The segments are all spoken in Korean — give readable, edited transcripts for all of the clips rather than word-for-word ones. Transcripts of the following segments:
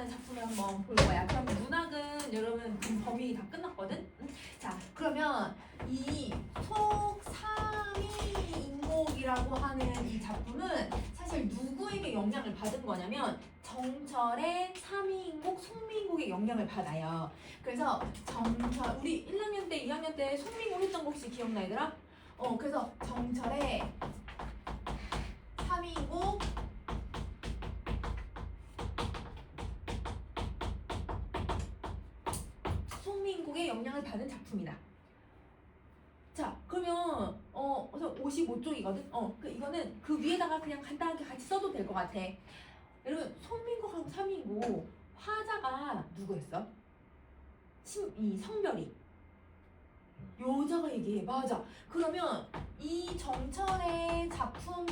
하는 작품을 한번 볼 거야. 그럼 문학은 여러분 범위 다 끝났거든? 자, 그러면 이 속삼위인곡이라고 하는 이 작품은 사실 누구에게 영향을 받은 거냐면 정철의 삼위인곡, 송미인곡의 영향을 받아요. 그래서 정철, 우리 1학년 때, 2학년 때 송미인곡 했던 거 혹시 기억나 얘들아? 그래서 정철의 삼위인곡, 송미인곡의 영향을 받은 작품이다. 자, 그러면 55쪽이거든. 이거는 그 위에다가 그냥 간단하게 같이 써도 될 것 같아. 여러분, 송민국하고 삼민국 화자가 누구였어? 이 성별이 여자가 얘기해. 맞아. 그러면 이 정철의 작품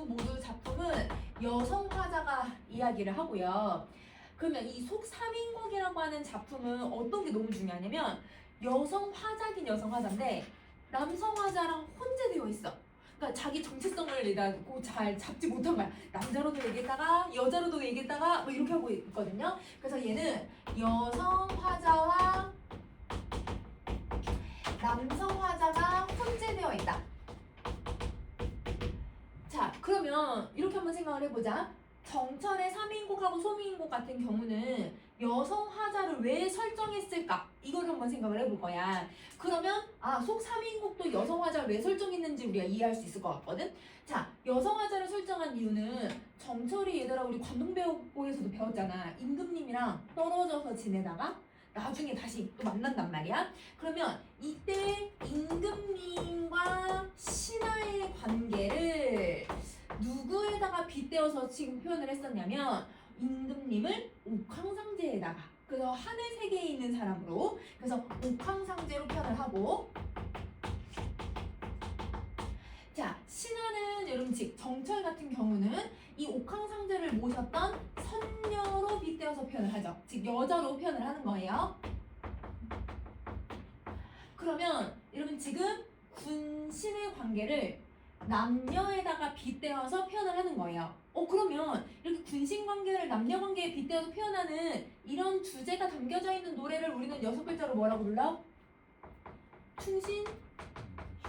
모두 작품은 여성 화자가 이야기를 하고요. 그러면 이 속삼인곡이라고 하는 작품은 어떤 게 너무 중요하냐면 여성 화자긴 여성 화자인데 남성 화자랑 혼재되어 있어. 그러니까 자기 정체성을 내다고 잘 잡지 못한 거야. 남자로도 얘기했다가 여자로도 얘기했다가 뭐 이렇게 하고 있거든요. 그래서 얘는 여성 화자와 남성 화자가 혼재되어 있다. 자, 그러면 이렇게 한번 생각을 해보자. 정철의 삼인곡하고 소미인곡 같은 경우는 여성 화자를 왜 설정했을까? 이걸 한번 생각을 해볼 거야. 그러면 속 삼인곡도 여성 화자를 왜 설정했는지 우리가 이해할 수 있을 것 같거든? 자, 여성 화자를 설정한 이유는 정철이 얘들아 우리 관동배우고에서도 배웠잖아. 임금님이랑 떨어져서 지내다가 나중에 다시 또 만난단 말이야. 그러면 이때 임금님과 신하의 관계를 누구에다가 빗대어서 지금 표현을 했었냐면 임금님을 옥황상제에다가, 그래서 하늘 세계에 있는 사람으로, 그래서 옥황상제로 표현을 하고, 자, 신하는 여러분 즉 정철 같은 경우는 이 옥황상제를 모셨던 선녀로 빗대어서 표현을 하죠. 즉 여자로 표현을 하는 거예요. 그러면 여러분 지금 군신의 관계를 남녀에다가 빗대어서 표현을 하는 거예요. 그러면 이렇게 군신 관계를 남녀 관계에 빗대어서 표현하는 이런 주제가 담겨져 있는 노래를 우리는 6글자로 뭐라고 불러? 충신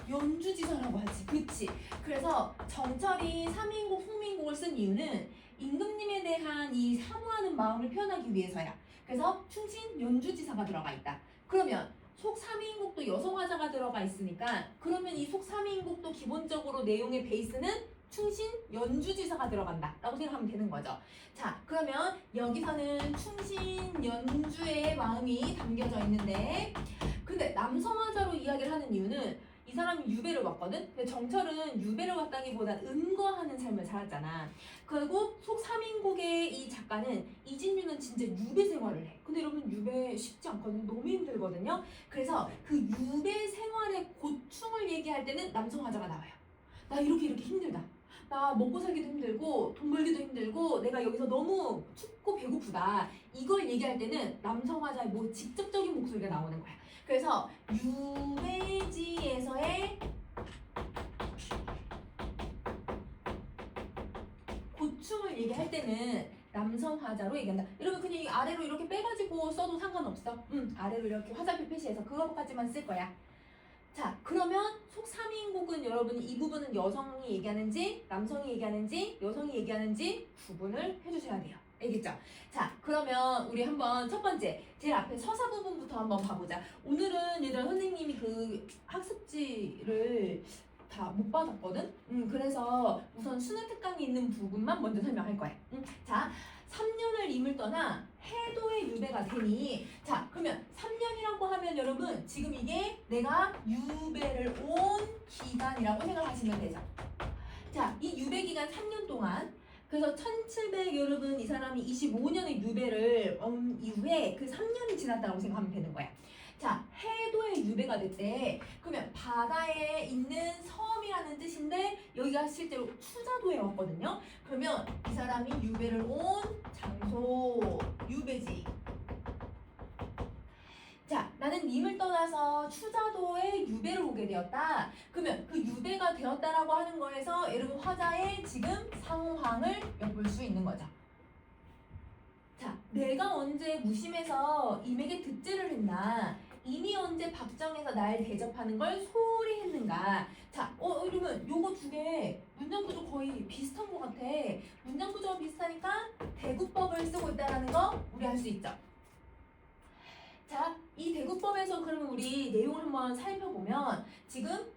연주지사라고 하지. 그치? 그래서 정철이 삼인곡, 송민곡을 쓴 이유는 임금님에 대한 이 사모하는 마음을 표현하기 위해서야. 그래서 충신 연주지사가 들어가 있다. 그러면 속 3인곡도 여성 화자가 들어가 있으니까 그러면 이 속 3인곡도 기본적으로 내용의 베이스는 충신 연주지사가 들어간다 라고 생각하면 되는 거죠. 자, 그러면 여기서는 충신 연주의 마음이 담겨져 있는데 근데 남성 화자로 이야기를 하는 이유는 이 사람이 유배를 왔거든? 근데 정철은 유배를 왔다기보다 은거하는 삶을 살았잖아. 그리고 속 3인곡의 이 작가는 이진유는 진짜 유배 생활을 해. 근데 여러분 유배 쉽지 않거든요. 너무 힘들거든요. 그래서 그 유배 생활의 고충을 얘기할 때는 남성 화자가 나와요. 나 이렇게 힘들다. 나 먹고 살기도 힘들고 돈 벌기도 힘들고 내가 여기서 너무 춥고 배고프다. 이걸 얘기할 때는 남성 화자의 직접적인 목소리가 나오는 거야. 그래서 유배지에서의 고충을 얘기할 때는 남성 화자로 얘기한다. 여러분 그냥 아래로 이렇게 빼가지고 써도 상관없어. 아래로 이렇게 화살표 표시해서 그거까지만 쓸 거야. 자, 그러면 속 3인곡은 여러분이 이 부분은 여성이 얘기하는지 남성이 얘기하는지 여성이 얘기하는지 구분을 해주셔야 돼요. 알겠죠? 자, 그러면 우리 한번 첫 번째 제일 앞에 서사 부분부터 한번 봐보자. 오늘은 얘들아 선생님이 그 학습지를 다 못 받았거든? 그래서 우선 수능 특강이 있는 부분만 먼저 설명할 거야. 자, 3년을 임을 떠나 해도의 유배가 되니 자, 그러면 3년이라고 하면 여러분 지금 이게 내가 유배를 온 기간이라고 생각하시면 되죠. 자, 이 유배 기간 3년 동안 그래서 1700 여러분 이 사람이 25년의 유배를 온 이후에 그 3년이 지났다고 생각하면 되는 거야. 자, 해도의 유배가 됐대. 그러면 바다에 있는 섬이라는 뜻인데 여기가 실제로 추자도에 왔거든요. 그러면 이 사람이 유배를 온 장소, 유배지. 자, 나는 님을 떠나서 추자도에 유배를 오게 되었다. 그러면 그 유배가 되었다라고 하는 거에서 여러분 화자의 지금 상황을 엿볼 수 있는 거죠. 자, 내가 언제 무심해서 임에게 득죄를 했나? 임이 언제 박정해서 날 대접하는 걸 소홀히 했는가? 자, 이러면 요거 두 개 문장 구조 거의 비슷한 것 같아. 문장 구조가 비슷하니까 대구법을 쓰고 있다는 거 우리 알 수 있죠. 자, 이 대구법에서 그러면 우리 내용을 한번 살펴보면 지금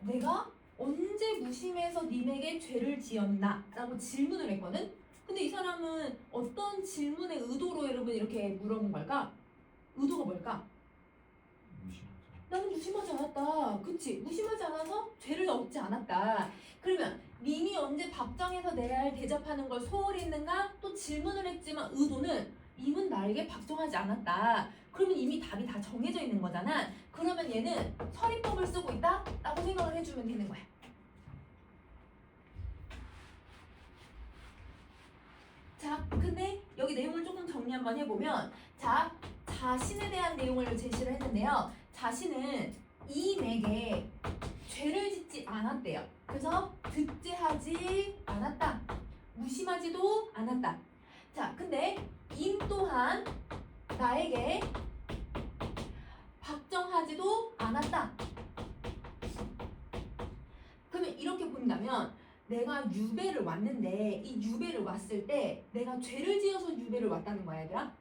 내가 언제 무심해서 님에게 죄를 지었나? 라고 질문을 했거든? 근데 이 사람은 어떤 질문의 의도로 여러분 이렇게 물어본 걸까? 의도가 뭘까? 나는 무심하지 않았다. 그치? 무심하지 않아서 죄를 얻지 않았다. 그러면 님이 언제 박정해서 날 대접하는 걸 소홀히 했는가? 또 질문을 했지만 의도는 임은 나에게 박정하지 않았다. 그러면 이미 답이 다 정해져 있는 거잖아. 그러면 얘는 서리법을 쓰고 있다? 라고 생각을 해주면 되는 거야. 자, 근데 여기 내용을 조금 정리 한번 해보면 자, 자신에 대한 내용을 제시를 했는데요. 자신은 임에게 죄를 짓지 않았대요. 그래서 득죄하지 않았다. 무심하지도 않았다. 자, 근데 임 또한 나에게 박정하지도 않았다. 그러면 이렇게 본다면 내가 유배를 왔는데 이 유배를 왔을 때 내가 죄를 지어서 유배를 왔다는 거야, 얘들아?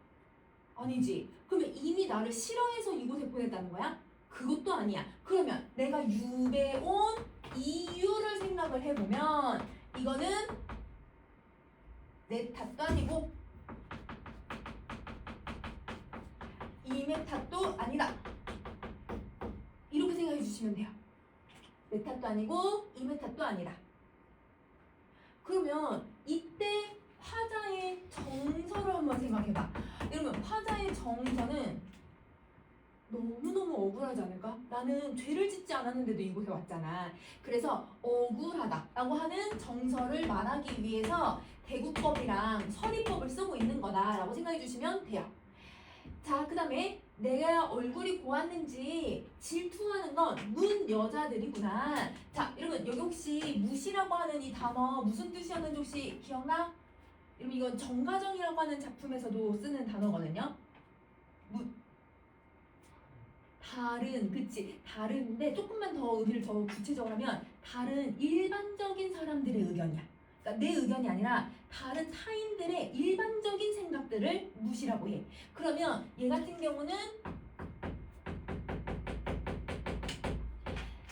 아니지. 그러면 이미 나를 싫어해서 이곳에 보냈다는 거야? 그것도 아니야. 그러면 내가 유배 온 이유를 생각을 해보면 이거는 내 탓도 아니고 임의 탓도 아니다. 이렇게 생각해 주시면 돼요. 내 탓도 아니고 임의 탓도 아니다. 그러면 이때 화자의 정서를 한번 생각해봐. 여러분, 화자의 정서는 너무너무 억울하지 않을까? 나는 죄를 짓지 않았는데도 이곳에 왔잖아. 그래서 억울하다라고 하는 정서를 말하기 위해서 대구법이랑 서리법을 쓰고 있는 거다라고 생각해 주시면 돼요. 자, 그 다음에 내가 얼굴이 고왔는지 질투하는 건 문 여자들이구나. 자, 여러분 여기 혹시 무시라고 하는 이 단어 무슨 뜻이었는지 혹시 기억나? 여러분 이건 정가정이라고 하는 작품에서도 쓰는 단어거든요. 다른, 그치? 다른데 조금만 더 의미를 더 구체적으로 하면 다른 일반적인 사람들의 의견이야. 그러니까 내 의견이 아니라 다른 타인들의 일반적인 생각들을 무시라고 해. 그러면 얘 같은 경우는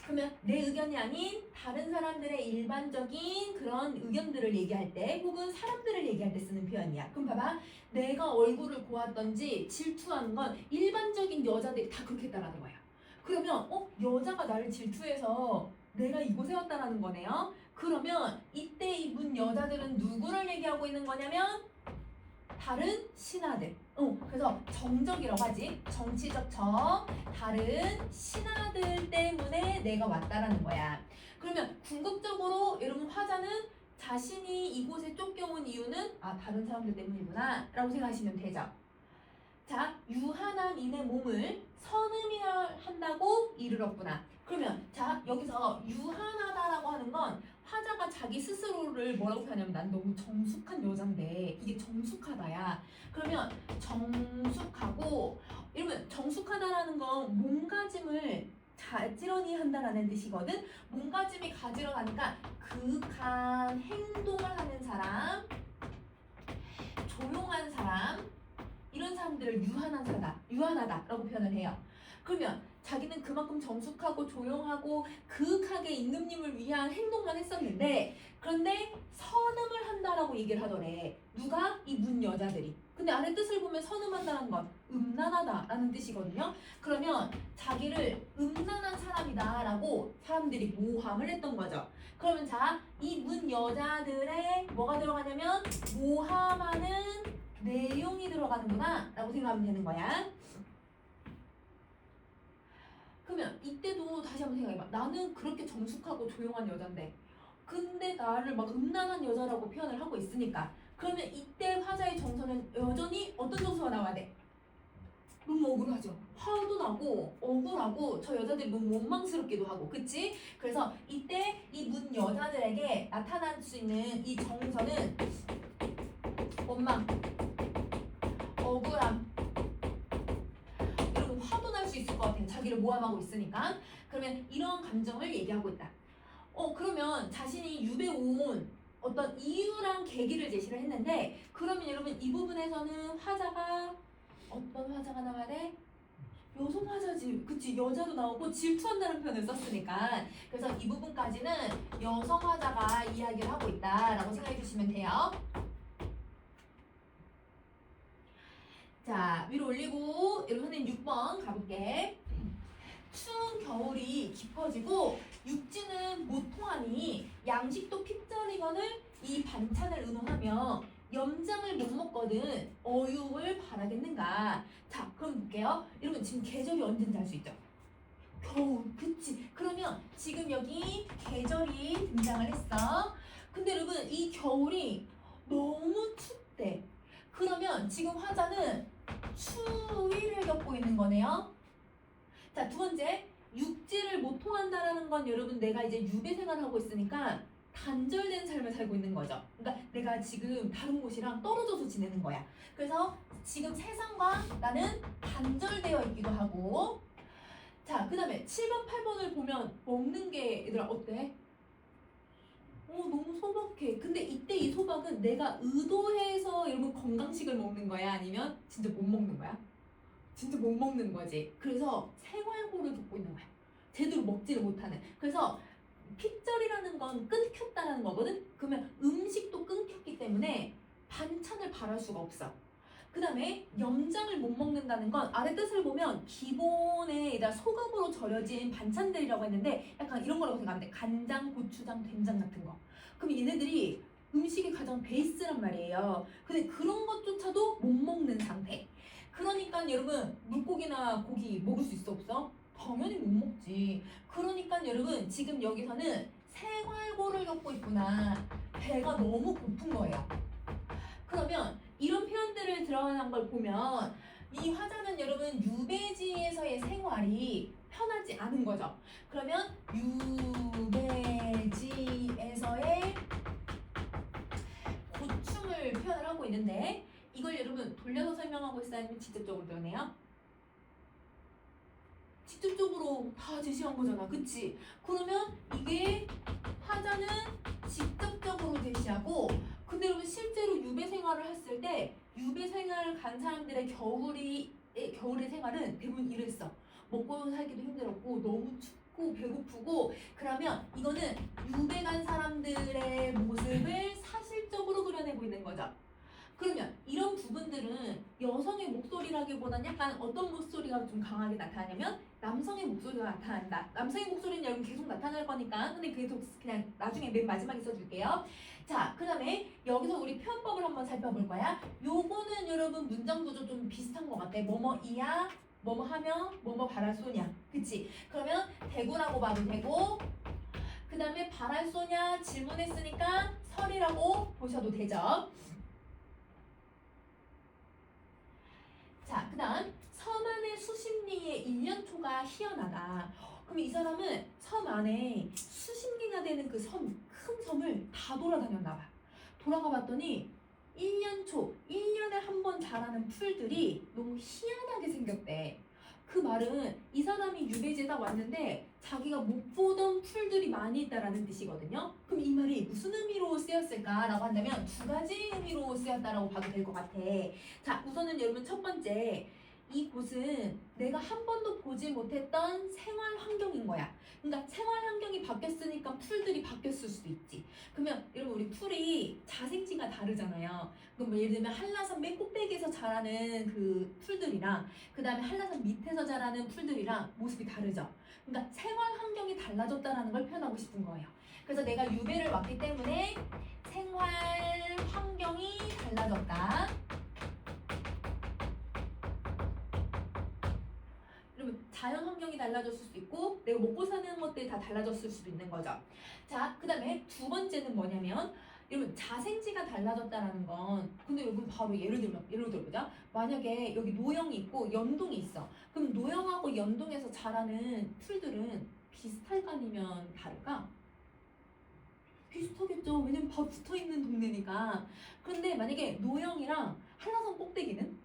그러면 내 의견이 아닌 다른 사람들의 일반적인 그런 의견들을 얘기할 때 혹은 사람들을 얘기할 때 쓰는 표현이야. 그럼 봐봐. 내가 얼굴을 고았던지 질투하는 건 일반적인 여자들이 다 그렇게 했다라는 거야. 그러면 여자가 나를 질투해서 내가 이곳에 왔다라는 거네요. 그러면 이때 이 문 여자들은 누구를 얘기하고 있는 거냐면 다른 신하들. 그래서 정적이라고 하지. 정치적 정. 다른 신하들 때문에 내가 왔다라는 거야. 그러면 궁극적으로 여러분 화자는 자신이 이곳에 쫓겨온 이유는 다른 사람들 때문이구나 라고 생각하시면 되죠. 자, 유한한 인의 몸을 선음이라 한다고 이르렀구나. 그러면 자, 여기서 유한하다라고 하는 건 화자가 자기 스스로를 뭐라고 표현하냐면 난 너무 정숙한 여잔데 이게 정숙하다야. 그러면 정숙하고 여러분 정숙하다라는 건 몸가짐을 가지런히 한다라는 뜻이거든. 몸가짐이 가지런하니까 극한 행동을 하는 사람, 조용한 사람, 이런 사람들을 유한하다라고 표현을 해요. 그러면 자기는 그만큼 정숙하고 조용하고 그윽하게 임금님을 위한 행동만 했었는데 그런데 선음을 한다라고 얘기를 하더래. 누가? 이 문 여자들이. 근데 아래 뜻을 보면 선음한다는 건 음란하다라는 뜻이거든요. 그러면 자기를 음란한 사람이다라고 사람들이 모함을 했던 거죠. 그러면 자, 이 문 여자들의 뭐가 들어가냐면 모함하는 내용이 들어가는구나 라고 생각하면 되는 거야. 그러면 이때도 다시 한번 생각해봐. 나는 그렇게 정숙하고 조용한 여잔데 근데 나를 막 음란한 여자라고 표현을 하고 있으니까 그러면 이때 화자의 정서는 여전히 어떤 정서가 나와야 돼? 너무 억울하죠. 화도 나고 억울하고 저 여자들이 너무 원망스럽기도 하고 그치? 그래서 이때 이 문 여자들에게 나타날 수 있는 이 정서는 원망, 우울함. 여러분 화도 날 수 있을 것 같아요. 자기를 모함하고 있으니까. 그러면 이런 감정을 얘기하고 있다. 그러면 자신이 유배온 어떤 이유랑 계기를 제시를 했는데, 그러면 여러분 이 부분에서는 화자가 어떤 화자가 나와야 돼? 여성 화자지. 그치, 여자도 나오고 질투한다는 표현을 썼으니까. 그래서 이 부분까지는 여성 화자가 이야기를 하고 있다라고 생각해 주시면 돼요. 자, 위로 올리고 여러분 선생님 6번 가볼게. 추운 겨울이 깊어지고 육지는 못 통하니 양식도 핍절이거늘 이 반찬을 의논하며 염장을 못 먹거든 어육을 바라겠는가. 자, 그럼 볼게요. 여러분 지금 계절이 언제인지 알 수 있죠? 겨울. 그치. 그러면 지금 여기 계절이 등장을 했어. 근데 여러분 이 겨울이 너무 춥대. 그러면 지금 화자는 추위를 겪고 있는 거네요. 자, 두 번째, 육지를 못 통한다라는 건 여러분 내가 이제 유배 생활을 하고 있으니까 단절된 삶을 살고 있는 거죠. 그러니까 내가 지금 다른 곳이랑 떨어져서 지내는 거야. 그래서 지금 세상과 나는 단절되어 있기도 하고. 자, 그 다음에 7번, 8번을 보면 먹는 게 얘들아 어때? 너무 소박해. 근데 이때 이 소박은 내가 의도해서 여러분 건강식을 먹는 거야? 아니면 진짜 못 먹는 거야? 진짜 못 먹는 거지. 그래서 생활고를 겪고 있는 거야. 제대로 먹지를 못하는. 그래서 핏절이라는 건 끊겼다는 거거든. 그러면 음식도 끊겼기 때문에 반찬을 바랄 수가 없어. 그 다음에 염장을 못 먹는다는 건 아래 뜻을 보면 기본에 소금으로 절여진 반찬들이라고 했는데 약간 이런 거라고 생각하면 돼. 간장, 고추장, 된장 같은 거. 그럼 얘네들이 음식의 가장 베이스란 말이에요. 근데 그런 것조차도 못 먹는 상태. 그러니까 여러분 물고기나 고기 먹을 수 있어 없어? 당연히 못 먹지. 그러니까 여러분 지금 여기서는 생활고를 겪고 있구나. 배가 너무 고픈 거예요. 그러면 이런 표현들을 들어간 걸 보면 이 화자는 여러분 유배지에서의 생활이 편하지 않은 거죠. 그러면 유배지에서의 고충을 표현을 하고 있는데 이걸 여러분 돌려서 설명하고 있어요? 아니면 직접적으로 배우네요? 직접적으로 다 제시한 거잖아. 그치? 그러면 이게 화자는 직접적으로 제시하고, 근데 여러분 실제로 유배 생활을 했을 때 유배 생활을 간 사람들의 겨울의 생활은 대부분 이랬어. 먹고 살기도 힘들었고 너무 춥고 배고프고. 그러면 이거는 유배 간 사람들의 모습을 사실적으로 그려내고 있는 거죠. 그러면 이런 부분들은 여성의 목소리라기보다는 약간 어떤 목소리가 좀 강하게 나타나냐면 남성의 목소리가 나타난다. 남성의 목소리는 여러분 계속 나타날 거니까 근데 계속 그냥 나중에 맨 마지막에 써줄게요. 자, 그 다음에 여기서 우리 표현법을 한번 살펴볼 거야. 요거는 여러분 문장 구조 좀 비슷한 것 같아. 뭐뭐이야, 뭐뭐 하며, 뭐뭐 바랄 소냐. 그치? 그러면 대구라고 봐도 되고, 그 다음에 바랄 소냐 질문했으니까 설이라고 보셔도 되죠. 자, 그 다음 섬 안에 수십 리의 1년초가 희연하다. 그럼 이 사람은 섬 안에 수십 리나 되는 그 큰 섬을 다 돌아다녔나 봐. 돌아가 봤더니 1년초, 1년에 한 번 자라는 풀들이 너무 희한하게 생겼대. 그 말은 이 사람이 유배지에 딱 왔는데 자기가 못 보던 풀들이 많이 있다라는 뜻이거든요. 그럼 이 말이 무슨 의미로 쓰였을까라고 한다면 두 가지 의미로 쓰였다라고 봐도 될 것 같아. 자, 우선은 여러분 첫 번째, 이곳은 내가 한 번도 보지 못했던 생활 환경인 거야. 그러니까 생활 환경이 바뀌었으니까 풀들이 바뀌었을 수도 있지. 그러면 여러분 우리 풀이 자생지가 다르잖아요. 그럼 뭐 예를 들면 한라산 맨 꼭대기에서 자라는 그 풀들이랑 그 다음에 한라산 밑에서 자라는 풀들이랑 모습이 다르죠. 그러니까 생활 환경이 달라졌다라는 걸 표현하고 싶은 거예요. 그래서 내가 유배를 왔기 때문에 생활 환경이 달라졌다. 여러분 자연 환경이 달라졌을 수도 있고 내가 먹고 사는 것들이 다 달라졌을 수도 있는 거죠. 자, 그 다음에 두 번째는 뭐냐면 여러분 자생지가 달라졌다라는 건 근데 여러분 바로 예를 들어보자. 만약에 여기 노형이 있고 연동이 있어. 그럼 노형하고 연동해서 자라는 풀들은 비슷할까 아니면 다를까? 비슷하겠죠. 왜냐면 바로 붙어있는 동네니까. 그런데 만약에 노형이랑 한라산 꼭대기는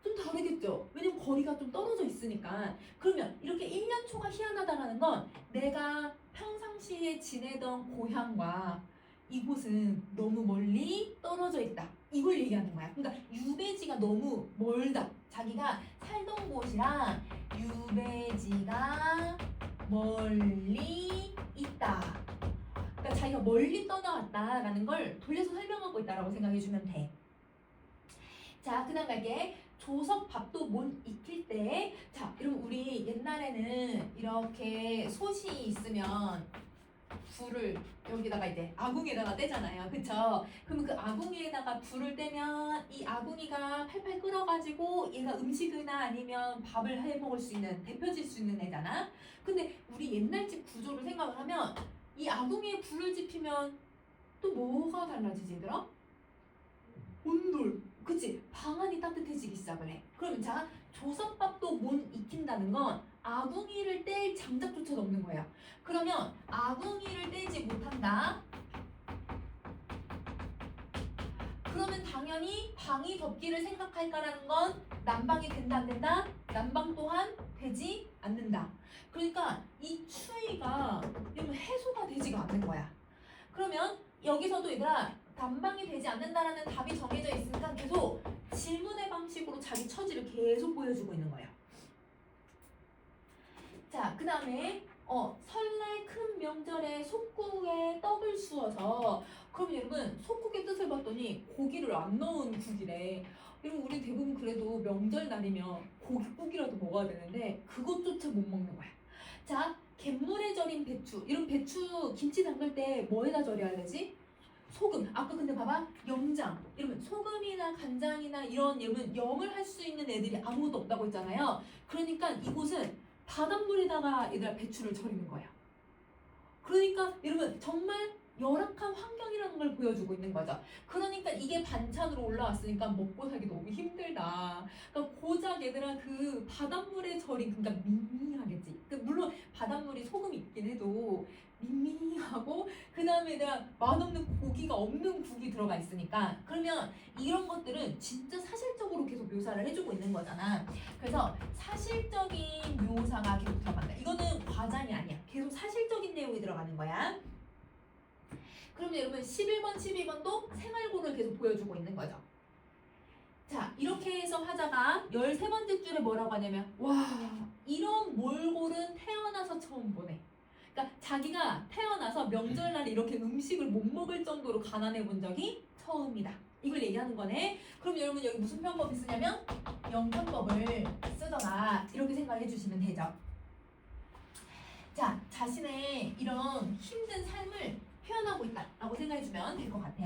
좀 다르겠죠? 왜냐면 거리가 좀 떨어져 있으니까. 그러면 이렇게 1년 초가 희한하다라는 건 내가 평상시에 지내던 고향과 이곳은 너무 멀리 떨어져 있다. 이걸 얘기하는 거야. 그러니까 유배지가 너무 멀다. 자기가 살던 곳이랑 유배지가 멀리 있다. 그러니까 자기가 멀리 떠나왔다라는 걸 돌려서 설명하고 있다라고 생각해주면 돼. 자, 그 다음 갈게. 조석 밥도 못 익힐 때. 자, 여러분 우리 옛날에는 이렇게 솥이 있으면 불을 여기다가 이제 아궁이에다가 떼잖아요. 그쵸? 그러면 그 아궁이에다가 불을 떼면 이 아궁이가 팔팔 끓어가지고 얘가 음식이나 아니면 밥을 해 먹을 수 있는, 데펴질 수 있는 애잖아. 근데 우리 옛날 집 구조를 생각을 하면 이 아궁이에 불을 지피면 또 뭐가 달라지지 얘들아? 온돌. 그치? 방안이 따뜻해지기 시작을 해. 그러면 자, 조선밥도 못 익힌다는 건 아궁이를 뗄 장작조차도 없는 거예요. 그러면 아궁이를 떼지 못한다. 그러면 당연히 방이 덥기를 생각할까라는 건 난방이 된다 안 된다? 난방 또한 되지 않는다. 그러니까 이 추위가 이러면 해소가 되지가 않는 거야. 그러면 여기서도 얘들아 난방이 되지 않는다라는 답이 정해져 있으니까 계속 질문의 방식으로 자기 처지를 계속 보여주고 있는 거예요. 자, 그 다음에 설날 큰 명절에 속국에 떡을 쑤어서. 그럼 여러분 속국의 뜻을 봤더니 고기를 안 넣은 국이래. 여러분 우리 대부분 그래도 명절 날이면 고깃국이라도 먹어야 되는데 그것조차 못 먹는 거야. 자, 갯물에 절인 배추. 이런 배추 김치 담글 때 뭐에다 절여야 되지? 소금. 아까 근데 봐봐. 염장. 이러면 소금이나 간장이나 이런 여러분 염을 할 수 있는 애들이 아무것도 없다고 했잖아요. 그러니까 이곳은 바닷물에다가 얘들아 배추를 절이는 거예요. 그러니까 여러분 정말 열악한 환경이라는 걸 보여주고 있는 거죠. 그러니까 이게 반찬으로 올라왔으니까 먹고 살기 너무 힘들다. 그러니까 고작 얘들아 그 바닷물에 절인, 그러니까 밍밍하겠지. 물론 바닷물이 소금이 있긴 해도 밍밍하고 그 다음에 얘들아 맛없는 고기가 없는 국이 들어가 있으니까. 그러면 이런 것들은 진짜 사실적으로 계속 묘사를 해주고 있는 거잖아. 그래서 사실적인 묘사가 계속 들어간다. 이거는 과장이 아니야. 계속 사실적인 내용이 들어가는 거야. 그러면 여러분 11번, 12번도 생활고를 계속 보여주고 있는 거죠. 자, 이렇게 해서 하다가 13번째 줄에 뭐라고 하냐면 와, 이런 몰골은 태어나서 처음 보네. 그러니까 자기가 태어나서 명절날 이렇게 음식을 못 먹을 정도로 가난해 본 적이 처음이다. 이걸 얘기하는 거네. 그럼 여러분 여기 무슨 편법이 쓰냐면 영편법을 쓰더라. 이렇게 생각해 주시면 되죠. 자, 자신의 이런 힘든 삶을 표현하고 있다라고 생각해주면 될 것 같아.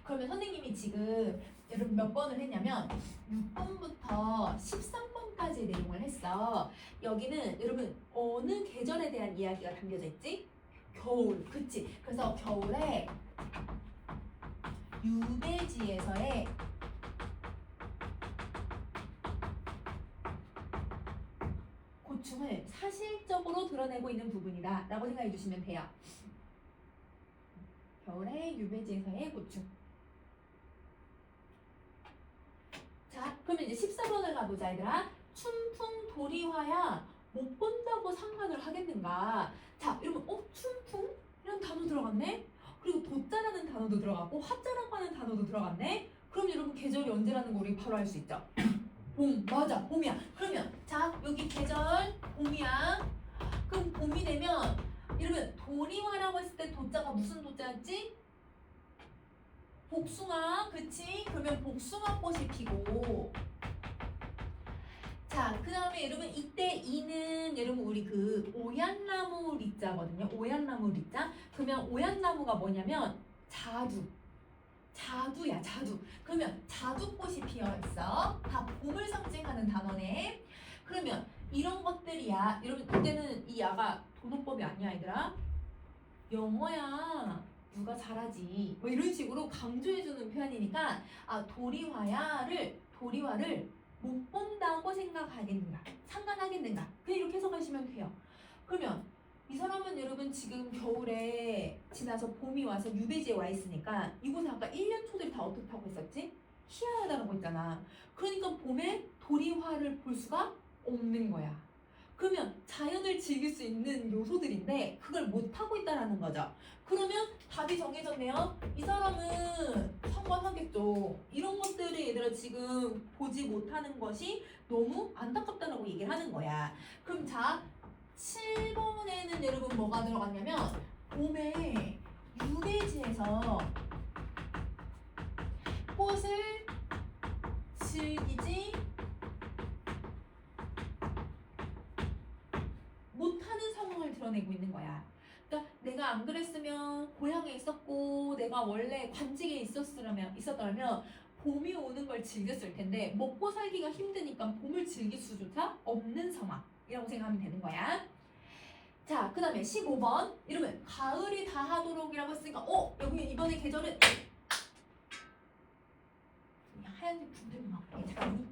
그러면 선생님이 지금 여러분 몇 번을 했냐면 6번부터 13번까지 내용을 했어. 여기는 여러분 어느 계절에 대한 이야기가 담겨져 있지? 겨울, 그치? 그래서 겨울에 유배지에서의 고충을 사실적으로 드러내고 있는 부분이다 라고 생각해 주시면 돼요. 겨울에 유배지에서의 고충. 자, 그러면 이제 14번을 가보자 얘들아. 춘풍 도리화야 못 본다고 상관을 하겠는가. 자, 여러분 춘풍? 이런 단어 들어갔네? 그리고 도자라는 단어도 들어갔고 화자라고 하는 단어도 들어갔네? 그럼 여러분 계절이 언제라는 거 우리 바로 알 수 있죠? 봄, 맞아, 봄이야. 그러면 자, 여기 계절 봄이야. 그럼 봄이 되면 여러분 도리화라고 했을 때 도자가 무슨 도자였지? 복숭아, 그치? 그러면 복숭아꽃이 피고. 자, 그 다음에 여러분 이때 이는 여러분 우리 그 오얏나무 리자거든요. 오얏나무 리자. 그러면 오얏나무가 뭐냐면 자두야, 자두. 그러면 자두꽃이 피어있어. 다 봄을 상징하는 단어네. 그러면 이런 것들이야. 여러분 그때는 이 야가 도노법이 아니야 얘들아. 영어야. 누가 잘하지. 뭐 이런 식으로 강조해주는 표현이니까 도리화를 못 본다고 생각하겠는가. 상관하겠는가. 그냥 이렇게 해석하시면 돼요. 그러면 이 사람은 여러분 지금 겨울에 지나서 봄이 와서 유배지에 와 있으니까 이곳에 아까 1년 초들이 다 어떻다고 했었지? 희한하다고 했잖아. 그러니까 봄에 도리화를 볼 수가 없는 거야. 그러면 자연을 즐길 수 있는 요소들인데 그걸 못하고 있다라는 거죠. 그러면 답이 정해졌네요. 이 사람은 상관하겠죠. 이런 것들을 얘들아 지금 보지 못하는 것이 너무 안타깝다라고 얘기를 하는 거야. 그럼 자, 7번에는 여러분 뭐가 들어갔냐면 봄에 유배지에서 꽃을 즐기지 못하는 상황을 드러내고 있는 거야. 그러니까 내가 안 그랬으면 고향에 있었고 내가 원래 관직에 있었더라면 봄이 오는 걸 즐겼을 텐데 먹고 살기가 힘드니까 봄을 즐길 수조차 없는 상황이라고 생각하면 되는 거야. 자, 그 다음에 15번 이러면 가을이 다하도록이라고 했으니까 여기 이번에 계절은 하얀색 분들만 나오게 잠깐만요.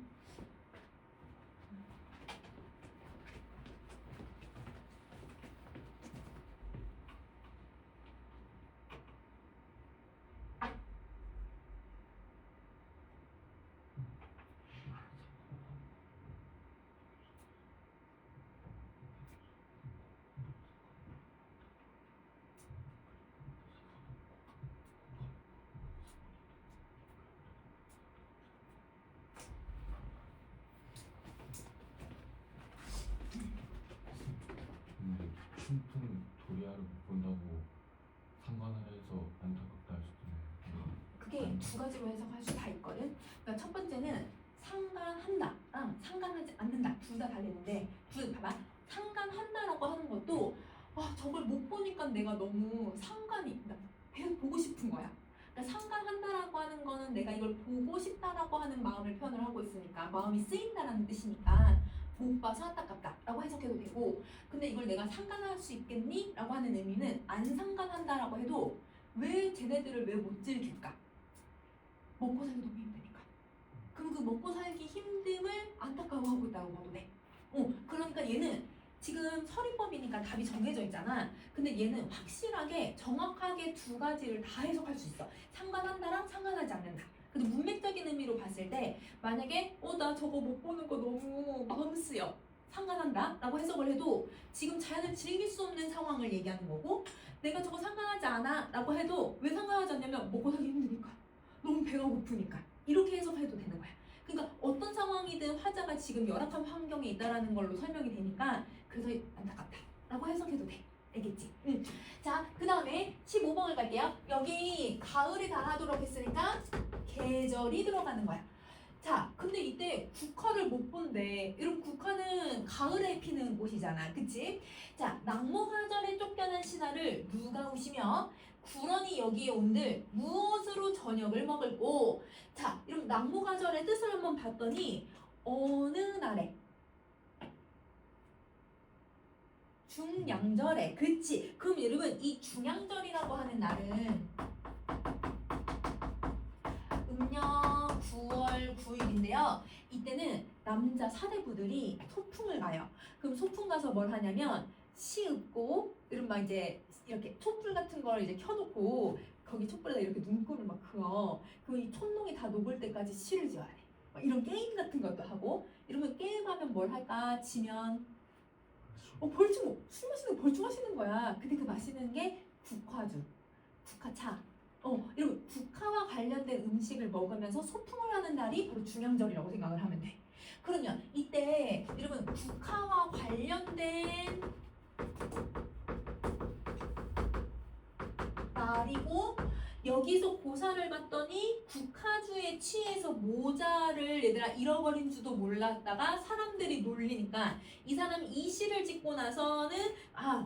춘풍 도리아를 못 본다고 상관을 해서 안타깝다 할 수도 있네. 그게 두 가지로 해석할 수 다 있거든. 그러니까 첫 번째는 상관한다랑 상관하지 않는다 둘 다 달리는데 봐봐 상관한다라고 하는 것도 저걸 못 보니까 내가 너무 상관이 계속 보고 싶은 거야. 그러니까 상관한다라고 하는 거는 내가 이걸 보고 싶다라고 하는 마음을 표현을 하고 있으니까 마음이 쓰인다라는 뜻이니까 못 봐서 안타깝다라고 해석해도 되고 근데 이걸 내가 상관할 수 있겠니? 라고 하는 의미는 안 상관한다라고 해도 왜 쟤네들을 왜 못 즐길까? 먹고 살기 너무 힘드니까. 그럼 그 먹고 살기 힘듦을 안타까워하고 있다고 봐도 돼. 그러니까 얘는 지금 서리법이니까 답이 정해져 있잖아. 근데 얘는 확실하게 정확하게 두 가지를 다 해석할 수 있어. 상관한다랑 상관하지 않는다. 근데 문맥적인 의미로 봤을 때 만약에 나 저거 못 보는 거 너무 마음 쓰여. 상관한다 라고 해석을 해도 지금 자연을 즐길 수 없는 상황을 얘기하는 거고 내가 저거 상관하지 않아 라고 해도 왜 상관하지 않냐면 먹고 살기 힘드니까 너무 배가 고프니까 이렇게 해석해도 되는 거야. 그러니까 어떤 상황이든 화자가 지금 열악한 환경에 있다라는 걸로 설명이 되니까 그래서 안타깝다 라고 해석해도 돼. 알겠지? 자, 그 다음에 15번을 갈게요. 여기 가을이 다하도록 했으니까 계절이 들어가는 거야. 자, 근데 이때 국화를 못 본대. 여러분 국화는 가을에 피는 꽃이잖아. 그치? 자, 낙모가절에 쫓겨난 신하를 누가 우시며 구런이 여기에 온들 무엇으로 저녁을 먹을꼬? 자, 여러분 낙모가절의 뜻을 한번 봤더니 어느 날에 중양절에 그치? 그럼 여러분 이 중양절이라고 하는 날은 음력 9월 9일인데요. 이때는 남자 사대부들이 소풍을 가요. 그럼 소풍 가서 뭘 하냐면 시 읊고 이런 막 이제 이렇게 촛불 같은 걸 이제 켜놓고 거기 촛불에다 이렇게 눈곱을 막 그어. 그럼 이 촛농이 다 녹을 때까지 시를 지어야 돼. 막 이런 게임 같은 것도 하고 이러면 게임하면 뭘 할까? 지면 벌주 술 마시는 거 벌주 마시는 거야. 근데 그 마시는 게 국화주, 국화차. 여러분 국화와 관련된 음식을 먹으면서 소풍을 하는 날이 바로 중양절이라고 생각을 하면 돼. 그러면 이때 여러분 국화와 관련된 날이고 여기서 고사를 봤더니 국화주에 취해서 모자를 얘들아 잃어버린 줄도 몰랐다가 사람들이 놀리니까 이 사람이 이 시를 짓고 나서는